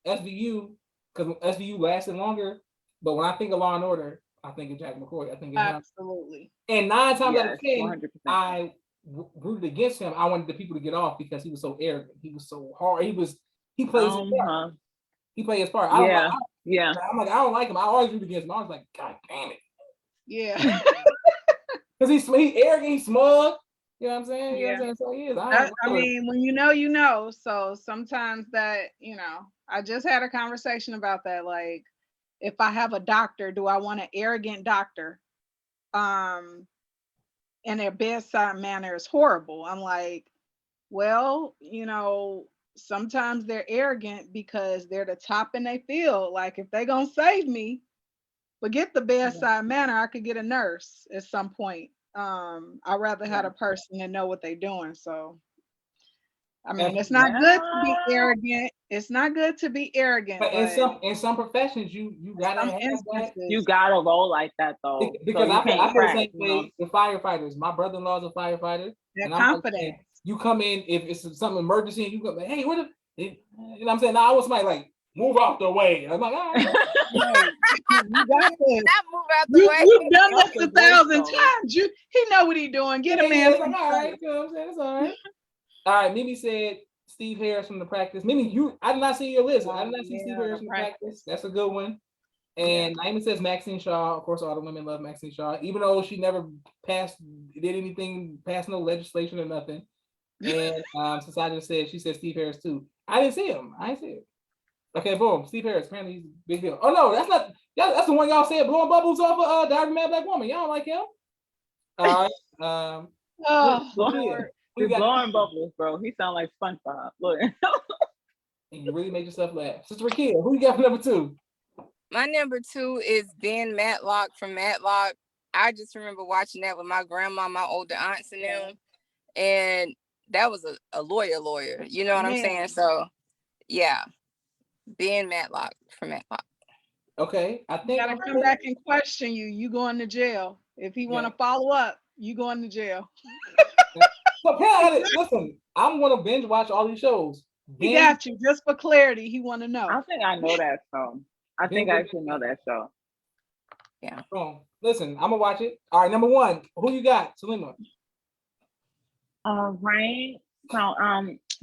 SVU because SVU lasted longer. But when I think of Law and Order, I think of Jack McCoy. I think of absolutely. And 9 times out of 10, 100%. I rooted against him. I wanted the people to get off because he was so arrogant. He was so hard. He plays his part. He played his part. I'm like, I don't like him. I always root against him. I was like, God damn it. Yeah. Because he's arrogant, he's smug. You know what I'm saying? You know what I'm saying? So he is. I mean, when you know. So sometimes that, I just had a conversation about that. Like, if I have a doctor, do I want an arrogant doctor? And their bedside manner is horrible. I'm like, well, sometimes they're arrogant because they're the top in their field. Like, if they're gonna save me, Forget the bedside manner. I could get a nurse at some point. I'd rather have a person that know what they're doing. So, I mean, it's not good to be arrogant. It's not good to be arrogant. But in some professions, you gotta have that. You gotta roll like that though. Because so I feel the same you know? way with firefighters. My brother-in-law is a firefighter. They're And I'm confident. like, hey, you come in if it's some emergency and you go like, hey, what if you know what I'm saying? Now I was like, move out the way. I'm like, all right. You got this. Not move out the way. You've done this 1,000 times. He know what he doing. Get a man. It's like, all right, you know what I'm saying? It's all right. All right, Mimi said Steve Harris from The Practice. Mimi, I did not see your list. I did not see Steve Harris from The Practice. That's a good one. And Naima says Maxine Shaw. Of course, all the women love Maxine Shaw, even though she never passed no legislation or nothing. And Society said she said Steve Harris too. I didn't see him. I didn't see it. Okay, boom. Steve Harris. Apparently he's a big deal. Oh no, that's not. Yeah, that's the one y'all said blowing bubbles off of Diary of a Mad Black Woman. Y'all don't like him? All right. You're blowing bubbles, bro. He sound like SpongeBob. Look. And you really made yourself laugh. Sister Rakia, who you got for number 2? My number 2 is Ben Matlock from Matlock. I just remember watching that with my grandma, my older aunts and them. And that was a lawyer. You know what I'm saying? So, yeah. Ben Matlock from Matlock. Okay. I think gotta come back and question you. You going to jail. If he want to follow up, you going to jail. So, listen, I'm going to binge watch all these shows. He got you. Just for clarity, he want to know. I think I know that show. I think I actually know that show. Yeah. Listen, I'm going to watch it. All right, number 1. Who you got, Salima? Right. So,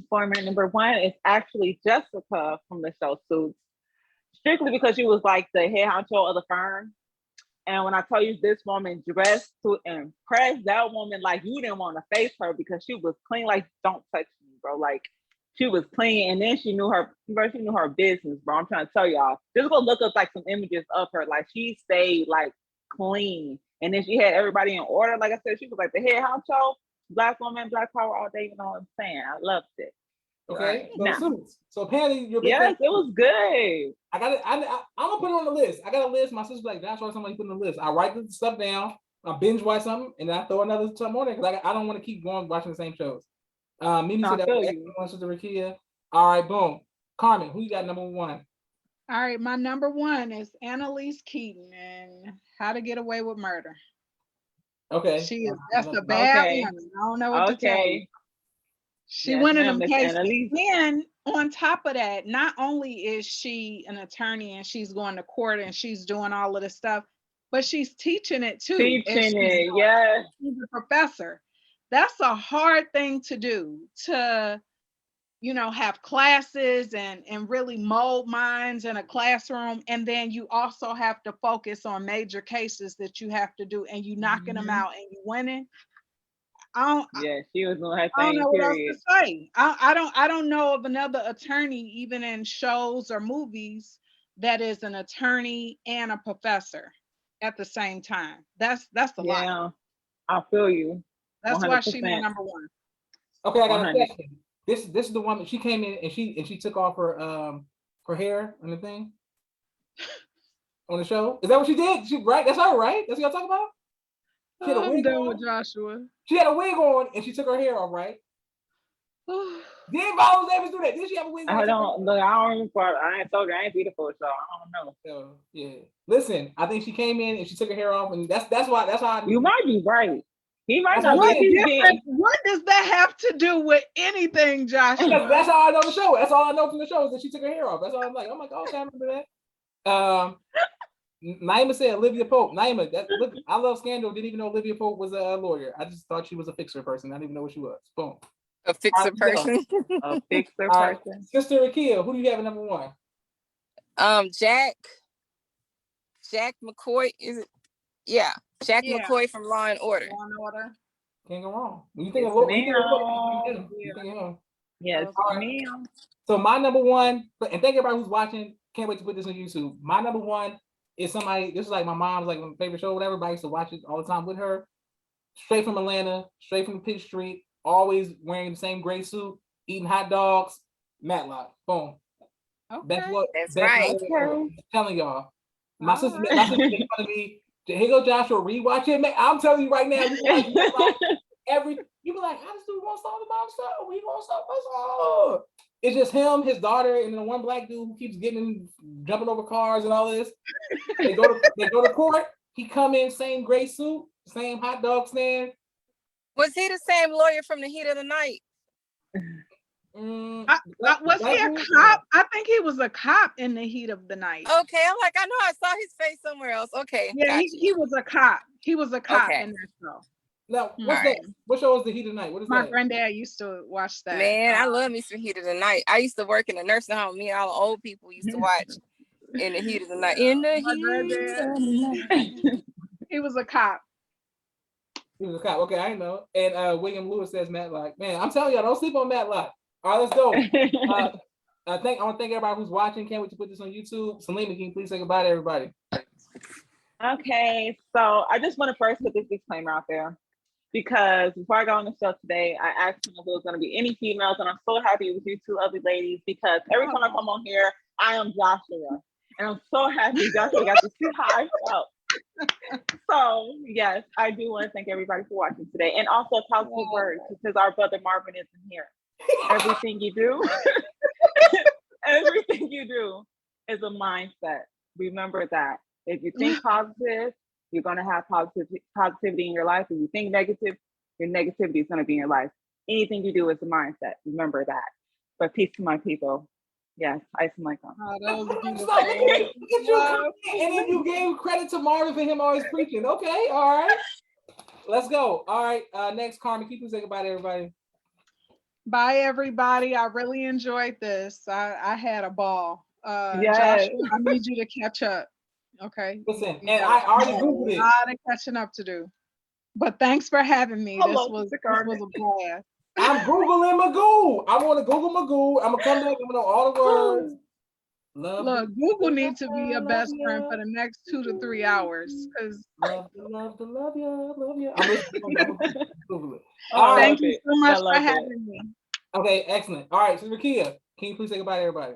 for my number 1 is actually Jessica from the show Suits. Strictly because she was like the head honcho of the firm. And when I tell you this woman dressed to impress that woman, like you didn't want to face her because she was clean. Like, don't touch me, bro. Like she was clean. And then she knew her business, bro. I'm trying to tell y'all. Just go look up like some images of her. Like she stayed like clean. And then she had everybody in order. Like I said, she was like the head honcho, Black woman, Black power all day. You know what I'm saying? I loved it. Okay. Right. So apparently you're it was good. I got it. I'm gonna put it on the list. I got a list. My sister's like, that's why somebody put on the list. I write the stuff down. I binge watch something, and then I throw another something on it because I don't want to keep going watching the same shows. Mimi said that was Sister Rakia. All right, boom. Carmen, who you got number 1? All right, my number 1 is Annalise Keaton and How to Get Away with Murder. Okay. That's a bad woman. I don't know what to tell you. She went in them cases. And on top of that, not only is she an attorney and she's going to court and she's doing all of this stuff, but she's teaching it too. She's a professor. That's a hard thing to do, to, have classes and really mold minds in a classroom. And then you also have to focus on major cases that you have to do, and you knocking them out and you winning. She was doing her thing. I don't know what else to say. I don't know of another attorney, even in shows or movies, that is an attorney and a professor at the same time. That's a lot. Yeah, I feel you. That's 100%. Why she's my number 1. Okay, I got 100. A question. This is the woman. She came in and she took off her hair on the thing on the show. Is that what she did? Right? That's her, right? That's what y'all talking about? I'm done with Joshua. She had a wig on and she took her hair off, right? Did Viola Davis do that? Did she have a wig on? I don't remember. I ain't told you I ain't beautiful, so I don't know. Yeah. Listen, I think she came in and she took her hair off, and that's why you might be right. He might not. What does that have to do with anything, Joshua? That's how I know the show. That's all I know from the show is that she took her hair off. That's all I'm like. Okay, I remember that. Naima said Olivia Pope. Naima, look, I love Scandal. Didn't even know Olivia Pope was a lawyer. I just thought she was a fixer person. I didn't even know what she was. Boom. A fixer person. A fixer person. Sister Rakia, who do you have at number 1? Jack McCoy, is it? Yeah. Jack McCoy from Law and Order. Law and Order. Can't go wrong. When you think of him. Yes, So my number 1, and thank everybody who's watching. Can't wait to put this on YouTube. My number 1 is somebody. This is like my mom's like favorite show, whatever. But I used to watch it all the time with her. Straight from Atlanta, straight from Pitt Street. Always wearing the same gray suit, eating hot dogs. Matlock. Boom. Okay. That's right. I'm telling y'all. My sister made fun of me. Here go Joshua, rewatch it, man. I'm telling you right now, you be like, how does dude want to start the mom stuff? We gonna start my song. It's just him, his daughter, and then one black dude who keeps jumping over cars and all this. They go to court. He come in same gray suit, same hot dog stand. Was he the same lawyer from The Heat of the Night? Was he a cop? I think he was a cop in The Heat of the Night. Okay, I'm like, I know I saw his face somewhere else. Okay, yeah, he was a cop. He was a cop in that show. Now, what show is The Heat of the Night? What is My that? granddad used to watch that. Man, I love me some Heat of the Night. I used to work in a nursing home. Me and all the old people used to watch In the Heat of the Night. In the Heat of the Night. He was a cop. He was a cop. Okay, I know. And William Lewis says Matlock. Man, I'm telling y'all, don't sleep on Matlock. All right, let's go. I want to thank everybody who's watching. Can't wait to put this on YouTube. Selena, can you please say goodbye to everybody? Okay, so I just want to first put this disclaimer out there, because before I got on the show today, I asked him if there was going to be any females, and I'm so happy with you two lovely ladies, because every time I come on here, I am Joshua, and I'm so happy Joshua got to see how I felt. So yes, I do want to thank everybody for watching today, and also a positive word, because our brother Marvin isn't here. Everything you do is a mindset. Remember that. If you think positive, you're going to have positivity in your life. If you think negative, your negativity is going to be in your life. Anything you do is a mindset. Remember that. But peace to my people. Yes, ice and mic on. Oh, that was beautiful. And then you gave credit to Marvin for him always preaching. Okay, all right. Let's go. All right, next, Carmen, keep say goodbye to everybody. Bye, everybody. I really enjoyed this. I had a ball. Yes. Joshua, I need you to catch up. Okay. Listen, and I already Googled it. A lot of catching up to do. But thanks for having me. This was a blast. I'm Googling Magoo. I want to Google Magoo. I'm gonna come back. I'm gonna know all the words. Look, Google needs to be your best friend for the next 2 to 3 hours. Because love you. I'm gonna Google it. Thank you so much for having me. Okay, excellent. All right, Sister Kia, can you please say goodbye to everybody?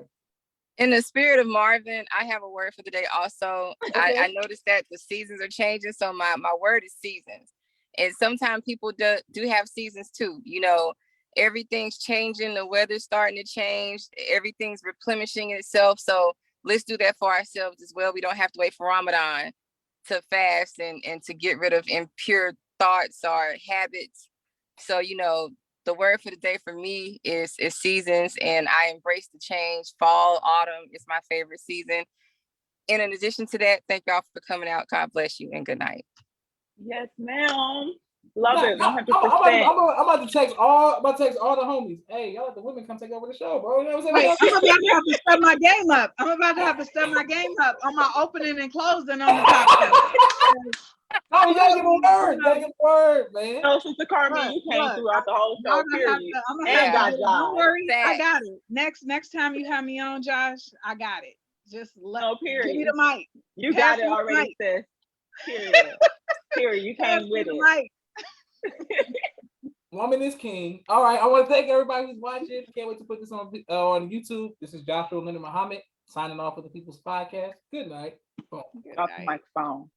In the spirit of Marvin, I have a word for the day also. Okay. I noticed that the seasons are changing, so my word is seasons. And sometimes people do have seasons too. You know, everything's changing, the weather's starting to change, everything's replenishing itself. So let's do that for ourselves as well. We don't have to wait for Ramadan to fast and to get rid of impure thoughts or habits. So, you know, the word for the day for me is seasons, and I embrace the change. Fall, autumn is my favorite season. And in addition to that, thank y'all for coming out. God bless you and good night. Yes, ma'am. Love it. 100%. I'm about to text all the homies. Hey, y'all let the women come take over the show, bro. You know what I'm saying? Wait, I'm about to have to step my game up. On my opening and closing on the podcast. Oh, you gotta get a word, man. No, Sister Carmen, you came throughout the whole show, period. Don't worry, I got it. Next time you have me on, Josh, I got it. Just give me the mic. You got it already, sis. Period. You came with it. Woman is king. All right, I want to thank everybody who's watching. Can't wait to put this on YouTube. This is Joshua Leonard Muhammad signing off with the People's Podcast. Good night. Off the microphone.